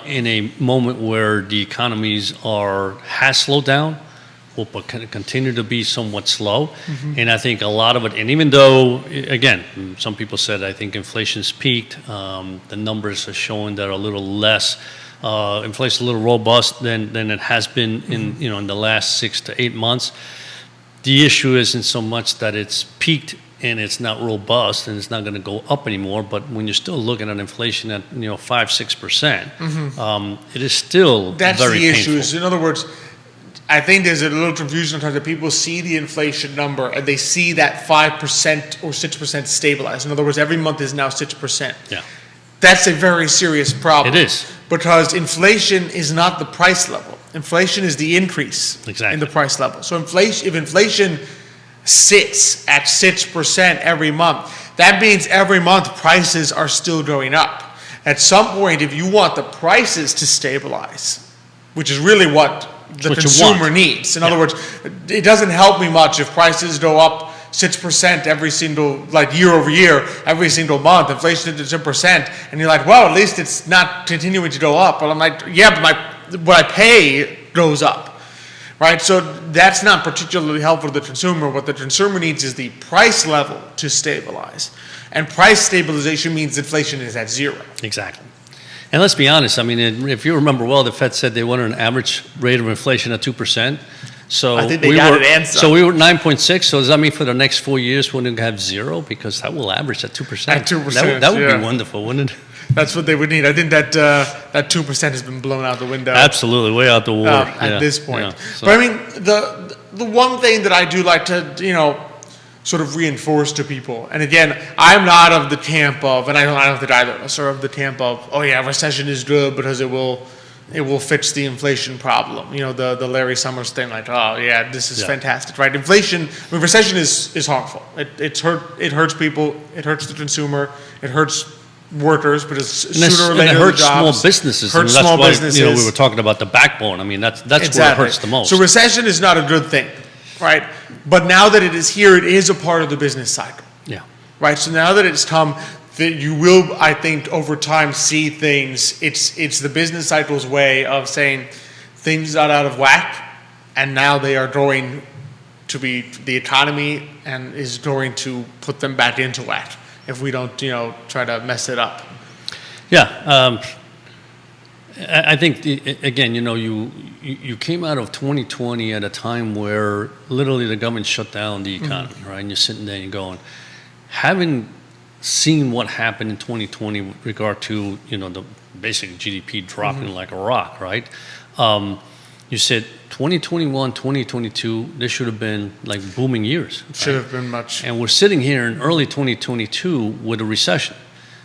in a moment where the economies has slowed down, will continue to be somewhat slow. And I think a lot of it, and even though, again, some people said, I think inflation's peaked, the numbers are showing that are a little less, inflation's a little robust than it has been in the last 6 to 8 months. The issue isn't so much that it's peaked and it's not robust and it's not going to go up anymore, but when you're still looking at inflation at 5-6%, it is still That's very the painful. issue. Is, in other words, I think there's a little confusion sometimes that people see the inflation number and they see that 5% or 6% stabilize. In other words, every month is now 6%. Yeah. That's a very serious problem. It is. Because inflation is not the price level. Inflation is the increase Exactly. in the price level. So if inflation sits at 6% every month, that means every month prices are still going up. At some point, if you want the prices to stabilize, which is really what the consumer needs. In other words, it doesn't help me much if prices go up 6% every single, year over year, every single month. Inflation is 10%, and you're like, well, at least it's not continuing to go up. But I'm like, yeah, but what I pay goes up, right? So that's not particularly helpful to the consumer. What the consumer needs is the price level to stabilize, and price stabilization means inflation is at zero. Exactly. And let's be honest, I mean, if you remember well, the Fed said they wanted an average rate of inflation at 2%. So I think they got it and some. So we were 9.6. So does that mean for the next 4 years we're going to have zero? Because that will average at 2%. At 2%, That would yeah. be wonderful, wouldn't it? That's what they would need. I think that 2% has been blown out the window. Absolutely, way out the water. At this point. Yeah, so- But I mean, the one thing that I do like to, sort of reinforce to people, and again, I'm not of the camp of, and I don't think either of us are of the camp of, oh yeah, recession is good because it will fix the inflation problem. The Larry Summers thing, like, oh yeah, this is fantastic, right? Inflation, recession is harmful. It hurts people, it hurts the consumer, it hurts workers, because sooner or later and it hurts the jobs, small businesses. hurts that's small why, businesses. we were talking about the backbone. I mean, that's where it Exactly. hurts the most. So recession is not a good thing, right? But now that it is here, it is a part of the business cycle, Yeah. right? So now that it's come, that you will, I think, over time see things. It's the business cycle's way of saying things got out of whack, and now they are going to be the economy and is going to put them back into whack if we don't, try to mess it up. Yeah, I think again, you came out of 2020 at a time where literally the government shut down the economy, right? And you're sitting there and you're going, having seen what happened in 2020 with regard to the basic GDP dropping like a rock, right? You said 2021, 2022, they should have been like booming years. It should have been much. And we're sitting here in early 2022 with a recession.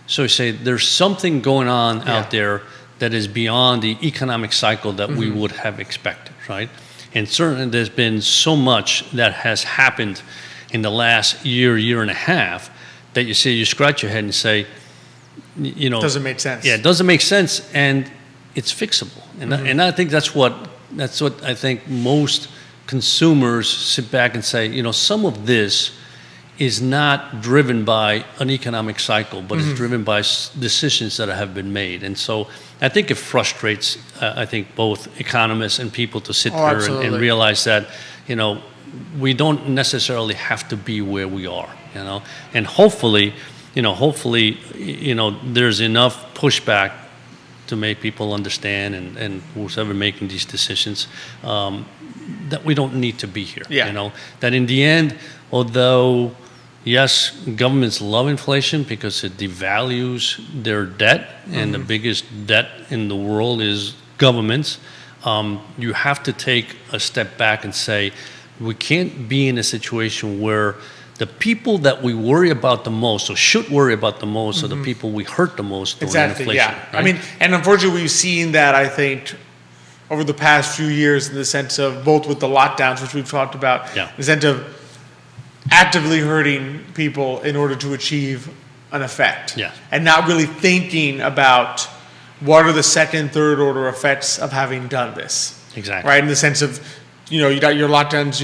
So you say there's something going on out there that is beyond the economic cycle that we would have expected, right? And certainly there's been so much that has happened in the last year and a half that you scratch your head and say, Doesn't make sense. Yeah, it doesn't make sense, and it's fixable. And I think that's what I think most consumers sit back and say, some of this is not driven by an economic cycle, but it's driven by decisions that have been made. And so I think it frustrates, I think, both economists and people to sit there and realize that, we don't necessarily have to be where we are, And hopefully, there's enough pushback to make people understand and who's ever making these decisions that we don't need to be here. That in the end, although yes, governments love inflation because it devalues their debt, and the biggest debt in the world is governments. You have to take a step back and say, we can't be in a situation where the people that we worry about the most, or should worry about the most, are the people we hurt the most during inflation. Yeah. Right? I mean, and unfortunately, we've seen that, I think, over the past few years, in the sense of both with the lockdowns, which we've talked about, in the sense of actively hurting people in order to achieve an effect, and not really thinking about what are the second, third order effects of having done this. Exactly. Right, in the sense of, you got your lockdowns,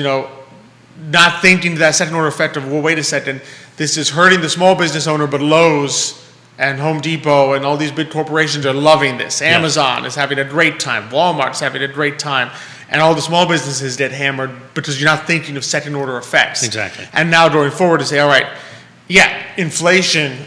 not thinking to that second order effect of, well, wait a second, this is hurting the small business owner, but Lowe's and Home Depot and all these big corporations are loving this. Amazon is having a great time. Walmart's having a great time. And all the small businesses get hammered because you're not thinking of second order effects. Exactly. And now going forward to say, all right, yeah, inflation,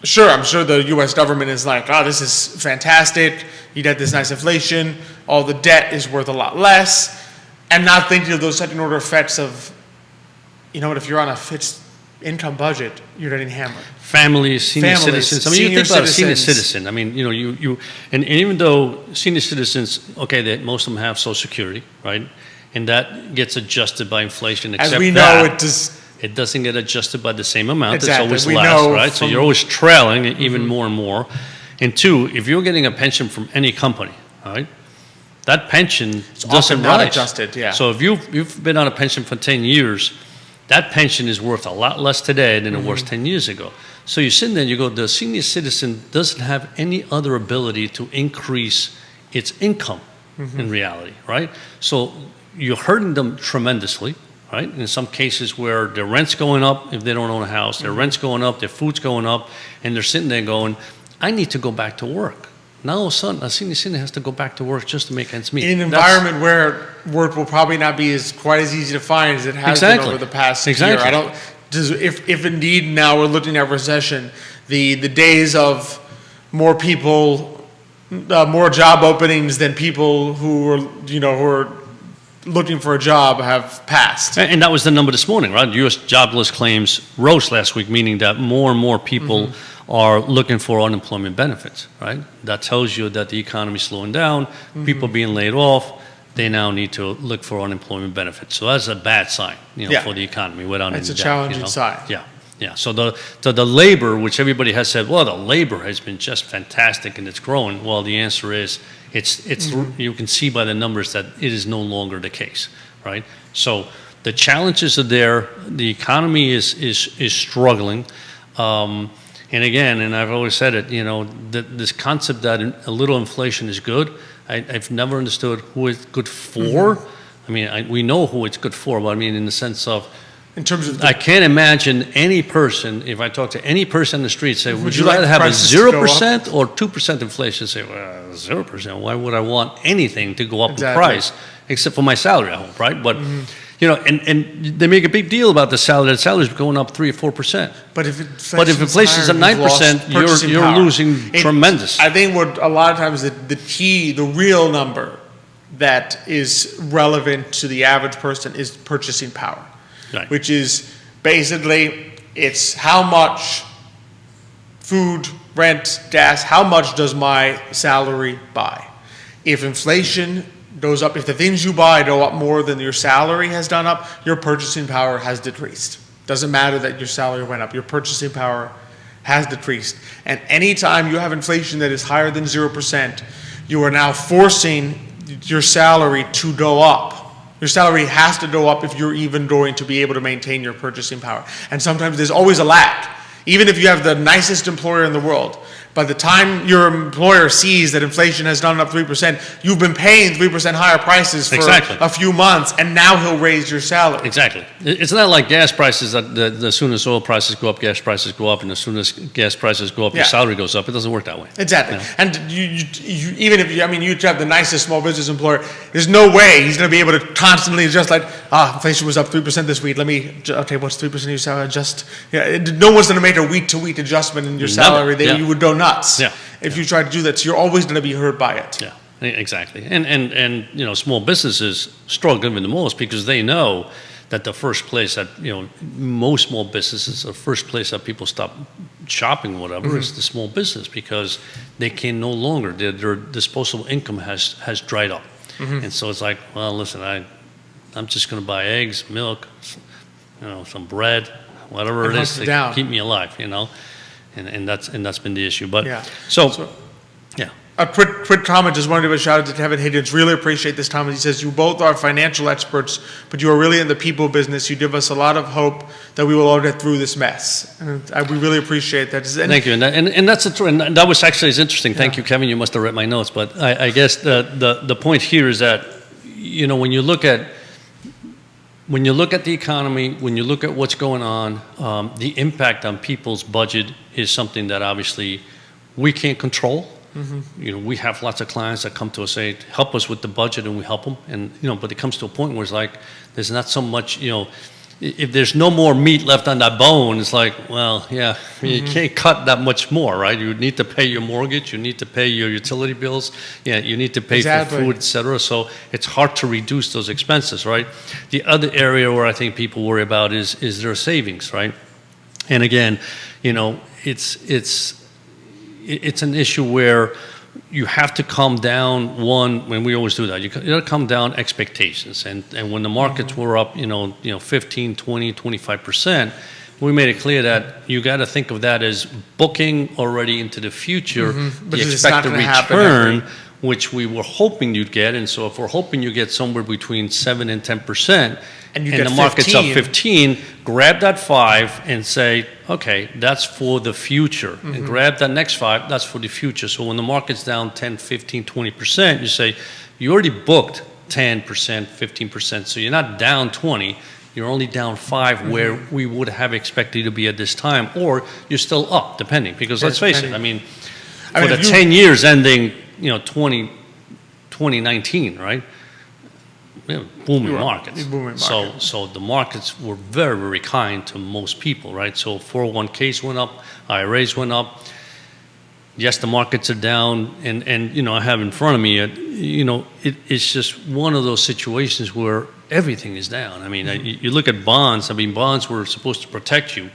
sure, I'm sure the U.S. government is like, oh, this is fantastic. You get this nice inflation. All the debt is worth a lot less. And not thinking of those second order effects of, you know what, if you're on a fixed income budget, you're getting hammered. Families, senior citizens. I mean, you senior think about a senior citizens. citizen. I mean, you know, and even though senior citizens, okay, most of them have Social Security, right? And that gets adjusted by inflation, except As we know, that it doesn't get adjusted by the same amount. Exactly. It's always We less, know right? So from- you're always trailing it even more and more. And two, if you're getting a pension from any company, right? That pension doesn't often not rise. adjusted, yeah. So if you've been on a pension for 10 years, that pension is worth a lot less today than it was 10 years ago. So you're sitting there and you go, the senior citizen doesn't have any other ability to increase its income in reality, right? So you're hurting them tremendously, right? In some cases where their rent's going up if they don't own a house, their rent's going up, their food's going up, and they're sitting there going, I need to go back to work. Now all of a sudden, a senior citizen has to go back to work just to make ends meet. in an That's- environment where work will probably not be quite as easy to find as it has Exactly. been over the past Exactly. year. If indeed now we're looking at recession, the days of more people, more job openings than people who are looking for a job have passed. And that was the number this morning, right? U.S. jobless claims rose last week, meaning that more and more people are looking for unemployment benefits, right? That tells you that the economy is slowing down, people being laid off, they now need to look for unemployment benefits. So that's a bad sign, Yeah. for the economy without any It's a doubt, challenging sign. Yeah, yeah. So the labor, which everybody has said, well, the labor has been just fantastic and it's growing. Well, the answer is it's you can see by the numbers that it is no longer the case, right? So the challenges are there. The economy is struggling. And again, and I've always said it, this concept that a little inflation is good, I've never understood who it's good for. I mean, we know who it's good for, but I mean in the sense of, In terms of I can't imagine any person, if I talk to any person on the street, say, would you like rather have a prices to go up? 0% or 2% inflation? Say, well, 0%. Why would I want anything to go up Exactly. in price, except for my salary, I hope, right? But, and they make a big deal about the salary. The salary's going up 3 or 4%. But if inflation's at 9%, you're losing tremendous. I think what a lot of times the real number that is relevant to the average person is purchasing power, Right. which is basically it's how much food, rent, gas, how much does my salary buy? If inflation goes up, if the things you buy go up more than your salary has done up, your purchasing power has decreased. Doesn't matter that your salary went up, your purchasing power has decreased. And anytime you have inflation that is higher than 0%, you are now forcing your salary to go up. Your salary has to go up if you're even going to be able to maintain your purchasing power. And sometimes there's always a lag. Even if you have the nicest employer in the world, by the time your employer sees that inflation has gone up 3%, you've been paying 3% higher prices for Exactly. a few months, and now he'll raise your salary. Exactly. It's not like gas prices, that as soon as oil prices go up, gas prices go up, and as soon as gas prices go up, Yeah. your salary goes up. It doesn't work that way. Exactly. Yeah. And you even if you have the nicest small business employer, there's no way he's going to be able to constantly adjust inflation was up 3% this week. What's 3% of your salary? Adjust. Yeah, no one's going to make a week-to-week adjustment in your Never. salary. Yeah. You would go nuts Yeah. if you try to do that. So you're always going to be hurt by it. Yeah, exactly. And small businesses struggle even the most because they know that the first place that, most small businesses, the first place that people stop shopping, whatever, is the small business because they can no longer, their disposable income has dried up. And so it's like, well, listen, I'm just going to buy eggs, milk, some bread, whatever And it is hunker to down. keep me alive, and that's been the issue. But Yeah. so yeah. A quick comment, just wanted to give a shout out to Kevin Higgins. Really appreciate this comment. He says, you both are financial experts, but you are really in the people business. You give us a lot of hope that we will all get through this mess. And we really appreciate that. Thank you, and that's true, and that was actually is interesting. Thank you, Kevin. You must have read my notes, but I guess the point here is that when you look at when you look at the economy, when you look at what's going on, the impact on people's budget is something that obviously we can't control. You know, we have lots of clients that come to us say, help us with the budget, and we help them. And, you know, but it comes to a point where it's like, there's not so much, you know, if there's no more meat left on that bone, it's like, well, yeah, you can't cut that much more, right? You need to pay your mortgage, you need to pay your utility bills, yeah, you need to pay for food, et cetera. So it's hard to reduce those expenses, right? The other area where I think people worry about is their savings, right? And again, you know, it's an issue where you have to calm down, when we always do that, you got to calm down expectations. And when the markets were up, 15, 20, 25%, we made it clear that you got to think of that as booking already into the future, the expected return, which we were hoping you'd get. And so if we're hoping you get somewhere between 7 and 10%, and the market's up 15, grab that 5 and say, okay, that's for the future. And grab that next 5, that's for the future. So when the market's down 10, 15, 20%, you say, you already booked 10%, 15%. So you're not down 20, you're only down 5 where we would have expected you to be at this time, or you're still up, depending. Because let's face it, I mean, for the 10 years ending, 2019, right? Booming markets. So the markets were very, very kind to most people, right? So 401ks went up, IRAs went up. Yes, the markets are down, and I have in front of me, it's just one of those situations where everything is down. I mean, you look at bonds. I mean, bonds were supposed to protect you,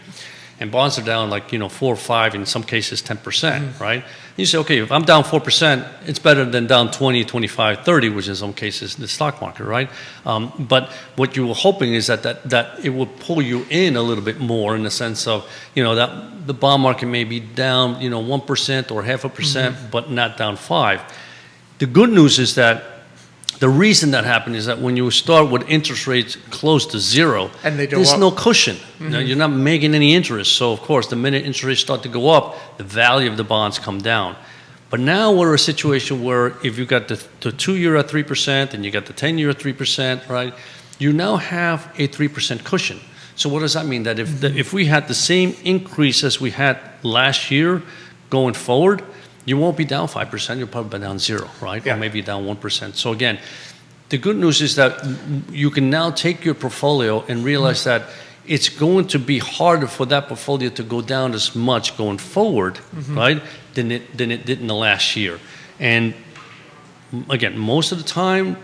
and bonds are down like 4 or 5, in some cases 10%, right? You say, okay, if I'm down 4%, it's better than down 20, 25, 30, which in some cases the stock market, right? But what you were hoping is that it would pull you in a little bit more, in the sense of, that the bond market may be down, 1% or 0.5%, but not down 5. The good news is that the reason that happened is that when you start with interest rates close to 0, and there's no cushion. You're not making any interest. So, of course, the minute interest rates start to go up, the value of the bonds come down. But now we're in a situation where if you got the 2-year at 3% and you got the 10-year at 3%, right, you now have a 3% cushion. So what does that mean? That if we had the same increase as we had last year going forward, you won't be down 5%, you'll probably be down 0, right? Yeah. Or maybe down 1%. So again, the good news is that you can now take your portfolio and realize that it's going to be harder for that portfolio to go down as much going forward, right, than it did in the last year. And again, most of the time,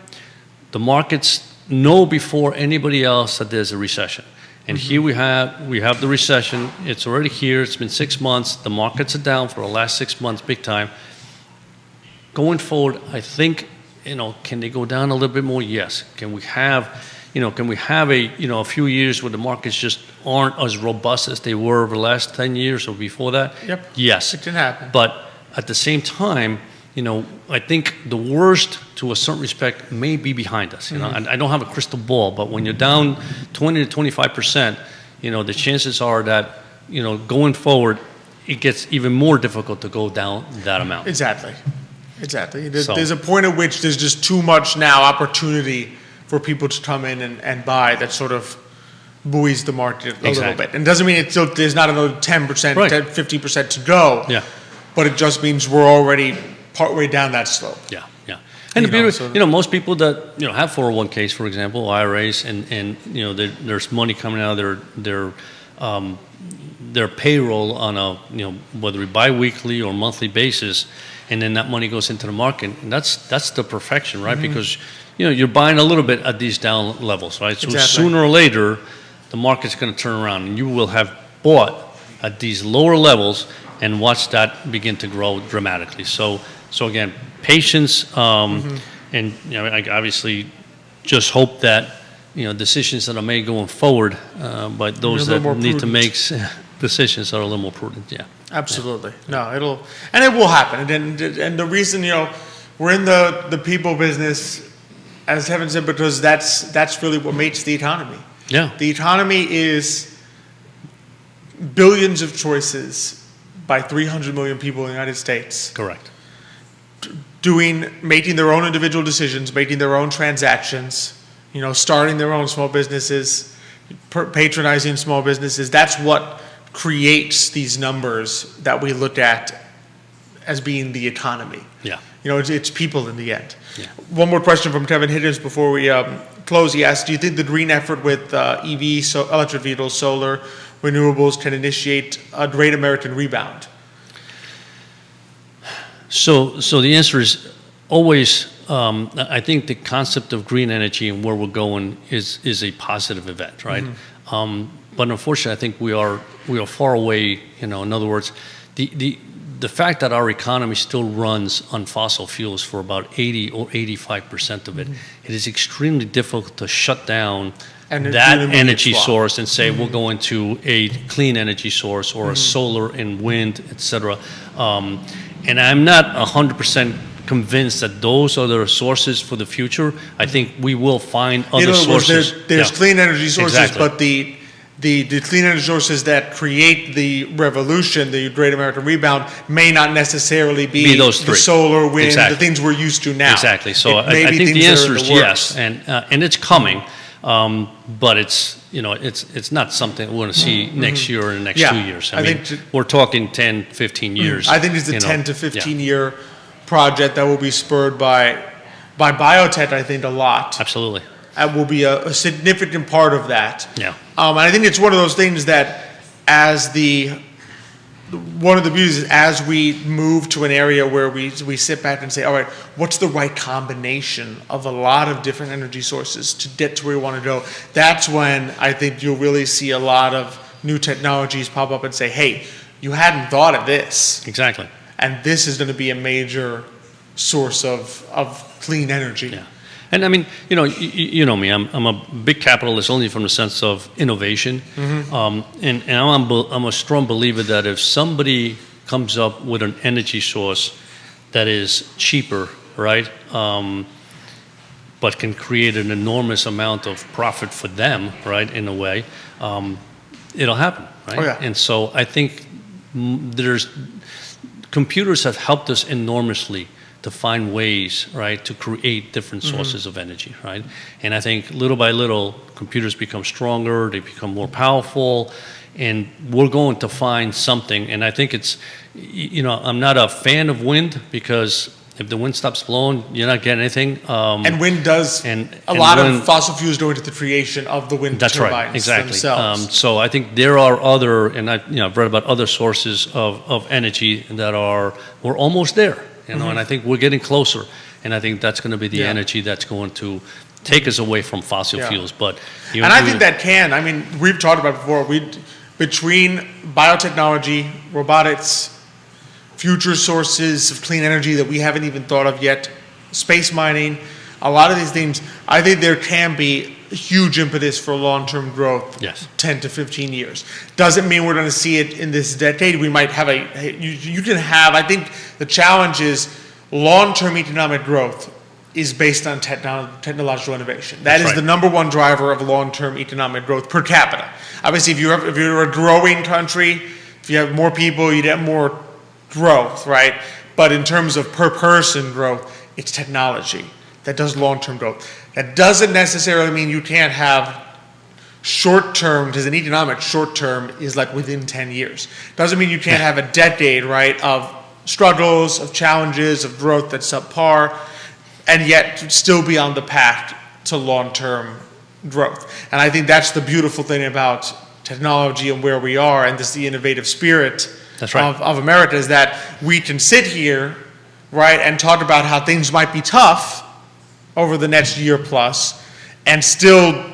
the markets know before anybody else that there's a recession. And here we have the recession. It's already here. It's been 6 months. The markets are down for the last 6 months, big time. Going forward, I think, can they go down a little bit more? Yes. Can we have a few years where the markets just aren't as robust as they were over the last 10 years or before that? Yep. Yes. It can happen. But at the same time, I think the worst, to a certain respect, may be behind us. I don't have a crystal ball, but when you're down 20 to 25%, the chances are that, going forward, it gets even more difficult to go down that amount. Exactly. There's a point at which there's just too much now opportunity for people to come in and buy that sort of buoys the market a little bit. And it doesn't mean there's not another 10%, right. 10, 50% to go. Yeah. But it just means we're already partway down that slope. Yeah. And the beauty, most people that have 401ks, for example, IRAs, and there's money coming out of their payroll on a whether it bi-weekly or monthly basis, and then that money goes into the market, and that's the perfection, right? Because you're buying a little bit at these down levels, right? So exactly. Sooner or later, the market's going to turn around, and you will have bought at these lower levels and watch that begin to grow dramatically. So again, patience, and I obviously just hope that decisions that are made going forward, but those that need to make decisions are a little more prudent. Yeah, absolutely. Yeah. No, it will happen. And the reason we're in the people business, as Kevin said, because that's really what makes the economy. Yeah, the economy is billions of choices by 300 million people in the United States. Correct. Making their own individual decisions, making their own transactions, starting their own small businesses, patronizing small businesses. That's what creates these numbers that we look at as being the economy. Yeah. It's people in the end. Yeah. One more question from Kevin Higgins before we close. He asked, do you think the green effort with EV, so electric vehicles, solar, renewables can initiate a great American rebound? So the answer is always, I think the concept of green energy and where we're going is a positive event, right? But unfortunately, I think we are far away. In other words, the fact that our economy still runs on fossil fuels for about 80 or 85% of it, it is extremely difficult to shut down that energy source and say we're going to a clean energy source or a solar and wind, et cetera. And I'm not 100% convinced that those are the sources for the future. I think we will find other sources. There's clean energy sources, Exactly. but the clean energy sources that create the revolution, the Great American Rebound, may not necessarily be those the three. solar, wind, Exactly. the things we're used to now. Exactly. So It may I be think things the that are answer in is the yes, works. and it's coming, but it's not something we're going to see next year or in the next 2 years. I mean, we're talking 10, 15 years. I think it's a you know. 10 to 15 year project that will be spurred by biotech, I think, a lot. Absolutely. That will be a significant part of that. Yeah. And I think it's one of those things that one of the beauties is as we move to an area where we sit back and say, all right, what's the right combination of a lot of different energy sources to get to where we want to go? That's when I think you'll really see a lot of new technologies pop up and say, hey, you hadn't thought of this. Exactly. And this is going to be a major source of clean energy. Yeah. And I mean, you know me. I'm a big capitalist only from the sense of innovation, and I'm a strong believer that if somebody comes up with an energy source that is cheaper, right, but can create an enormous amount of profit for them, right, in a way, it'll happen, right? Oh, yeah. And so I think computers have helped us enormously to find ways, right, to create different sources of energy, right? And I think little by little, computers become stronger, they become more powerful, and we're going to find something. And I think it's, I'm not a fan of wind because if the wind stops blowing, you're not getting anything. And wind does, and a lot wind- of fossil fuels go into the creation of the wind That's turbines right, exactly. themselves. So I think there are other, and I've read about other sources of energy that we're almost there, and I think we're getting closer, and I think that's going to be the Yeah. energy that's going to take us away from fossil Yeah. fuels. But And I think that we've talked about it before, between biotechnology, robotics, future sources of clean energy that we haven't even thought of yet, space mining, a lot of these things, I think there can be a huge impetus for long-term growth. Yes. 10 to 15 years. Doesn't mean we're going to see it in this decade. We might have I think the challenge is long-term economic growth is based on technological innovation. That That's is right. the number one driver of long-term economic growth per capita. Obviously, if you're a growing country, if you have more people, you'd have more growth, right? But in terms of per person growth, it's technology that does long-term growth. That doesn't necessarily mean you can't have short-term, because in economics, short-term is like within 10 years. Doesn't mean you can't have a decade, right, of struggles, of challenges, of growth that's subpar, and yet still be on the path to long-term growth. And I think that's the beautiful thing about technology and where we are, and this the innovative spirit That's right. of America, is that we can sit here, right, and talk about how things might be tough over the next year plus, and still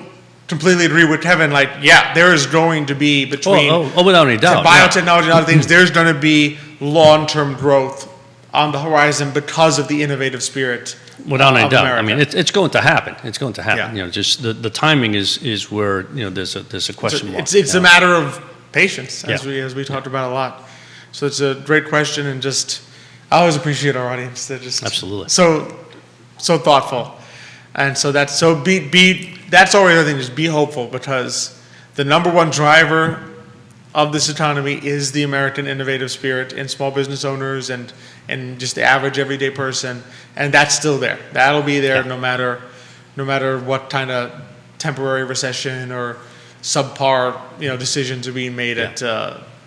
completely agree with Kevin, like, yeah, there is going to be between without any doubt, yeah. biotechnology and other things, there's going to be long-term growth on the horizon because of the innovative spirit Without any of doubt. America. I mean, it's going to happen. It's going to happen. Yeah. Just the timing is where there's a question mark. It's Yeah. a matter of patience, as Yeah. we talked about a lot. So it's a great question, and I always appreciate our audience. They're just Absolutely. so thoughtful, and so that's that's always the other thing. Just be hopeful, because the number one driver of this economy is the American innovative spirit in small business owners and just the average everyday person, and that's still there. That'll be there Yeah. no matter no matter what kind of temporary recession or subpar, decisions are being made at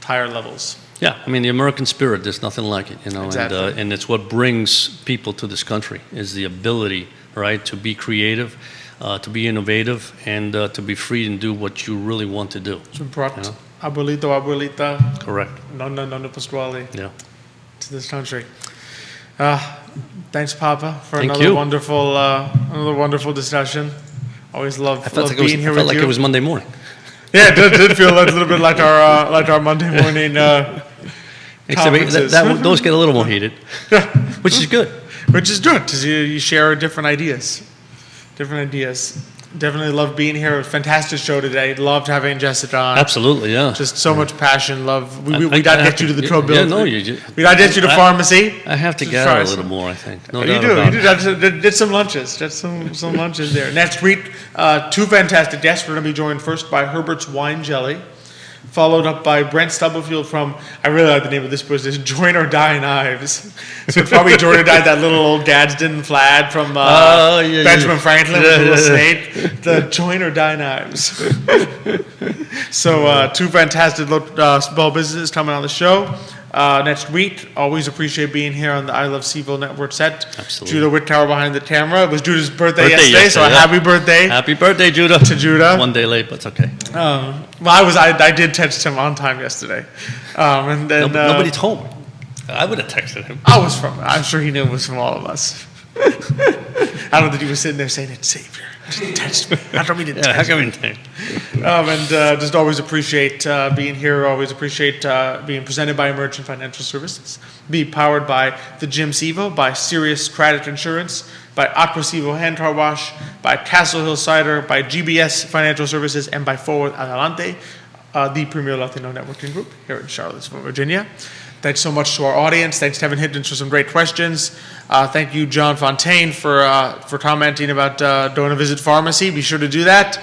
higher levels. Yeah, I mean, the American spirit, there's nothing like it, Exactly. and it's what brings people to this country, is the ability, right, to be creative, to be innovative, and to be free and do what you really want to do. So brought Yeah. abuelito, abuelita, Correct. nonna Pasquale Yeah. to this country. Thanks, Papa, for Thank another you. wonderful discussion. Always love I felt being here I felt with like you. it was Monday morning. Yeah, it did feel a little bit like our Monday morning Except conferences. those get a little more heated, which is good. Which is good, because you share different ideas. Definitely love being here. Fantastic show today. Loved having Jessica on. Absolutely, yeah. Just so much passion, love. We I gotta have get you to the yeah, Trobil. yeah, no, we gotta get you to pharmacy. I have to Just get try out a some. little more, I think. No You doubt do. about You it. did some lunches. Did some lunches there. Next week, two fantastic guests. We're going to be joined first by Herbert's Wine Jelly, followed up by Brent Stubblefield from, I really like the name of this business, Join or Die Knives. So it's probably Join or Die, that little old Gadsden Flad from yeah, Benjamin yeah. Franklin with the little snake. The Join or Die Knives. So two fantastic small businesses coming on the show. Next week, always appreciate being here on the I Love Seaville Network set. Absolutely. Judah Whittower behind the camera. It was Judah's birthday, Birthday yesterday, so yesterday, yeah. happy birthday Happy birthday, Judah. to Judah. 1 day late, but it's okay. Well, I did text him on time yesterday, and then Nobody told me. I would have texted him. I'm sure he knew it was from all of us. I don't think he was sitting there saying, "It's Savior, just text me." I don't mean to Yeah, how text. come you didn't? And just always appreciate being here. Always appreciate being presented by Emergent Financial Services. Be powered by the Jim Sevo, by Sirius Credit Insurance, by Aqua Sevo Hand Car Wash, by Castle Hill Cider, by GBS Financial Services, and by Forward Adelante, the premier Latino networking group here in Charlottesville, Virginia. Thanks so much to our audience. Thanks to Evan Higgins for some great questions. Thank you, John Fontaine, for commenting about going to visit pharmacy. Be sure to do that.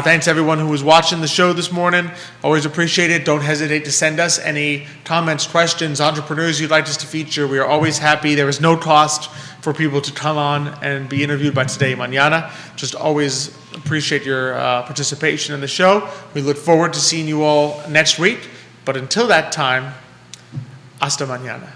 Thanks everyone who was watching the show this morning. Always appreciate it. Don't hesitate to send us any comments, questions, entrepreneurs you'd like us to feature. We are always happy. There is no cost for people to come on and be interviewed by Today Mañana. Just always appreciate your participation in the show. We look forward to seeing you all next week. But until that time, hasta mañana.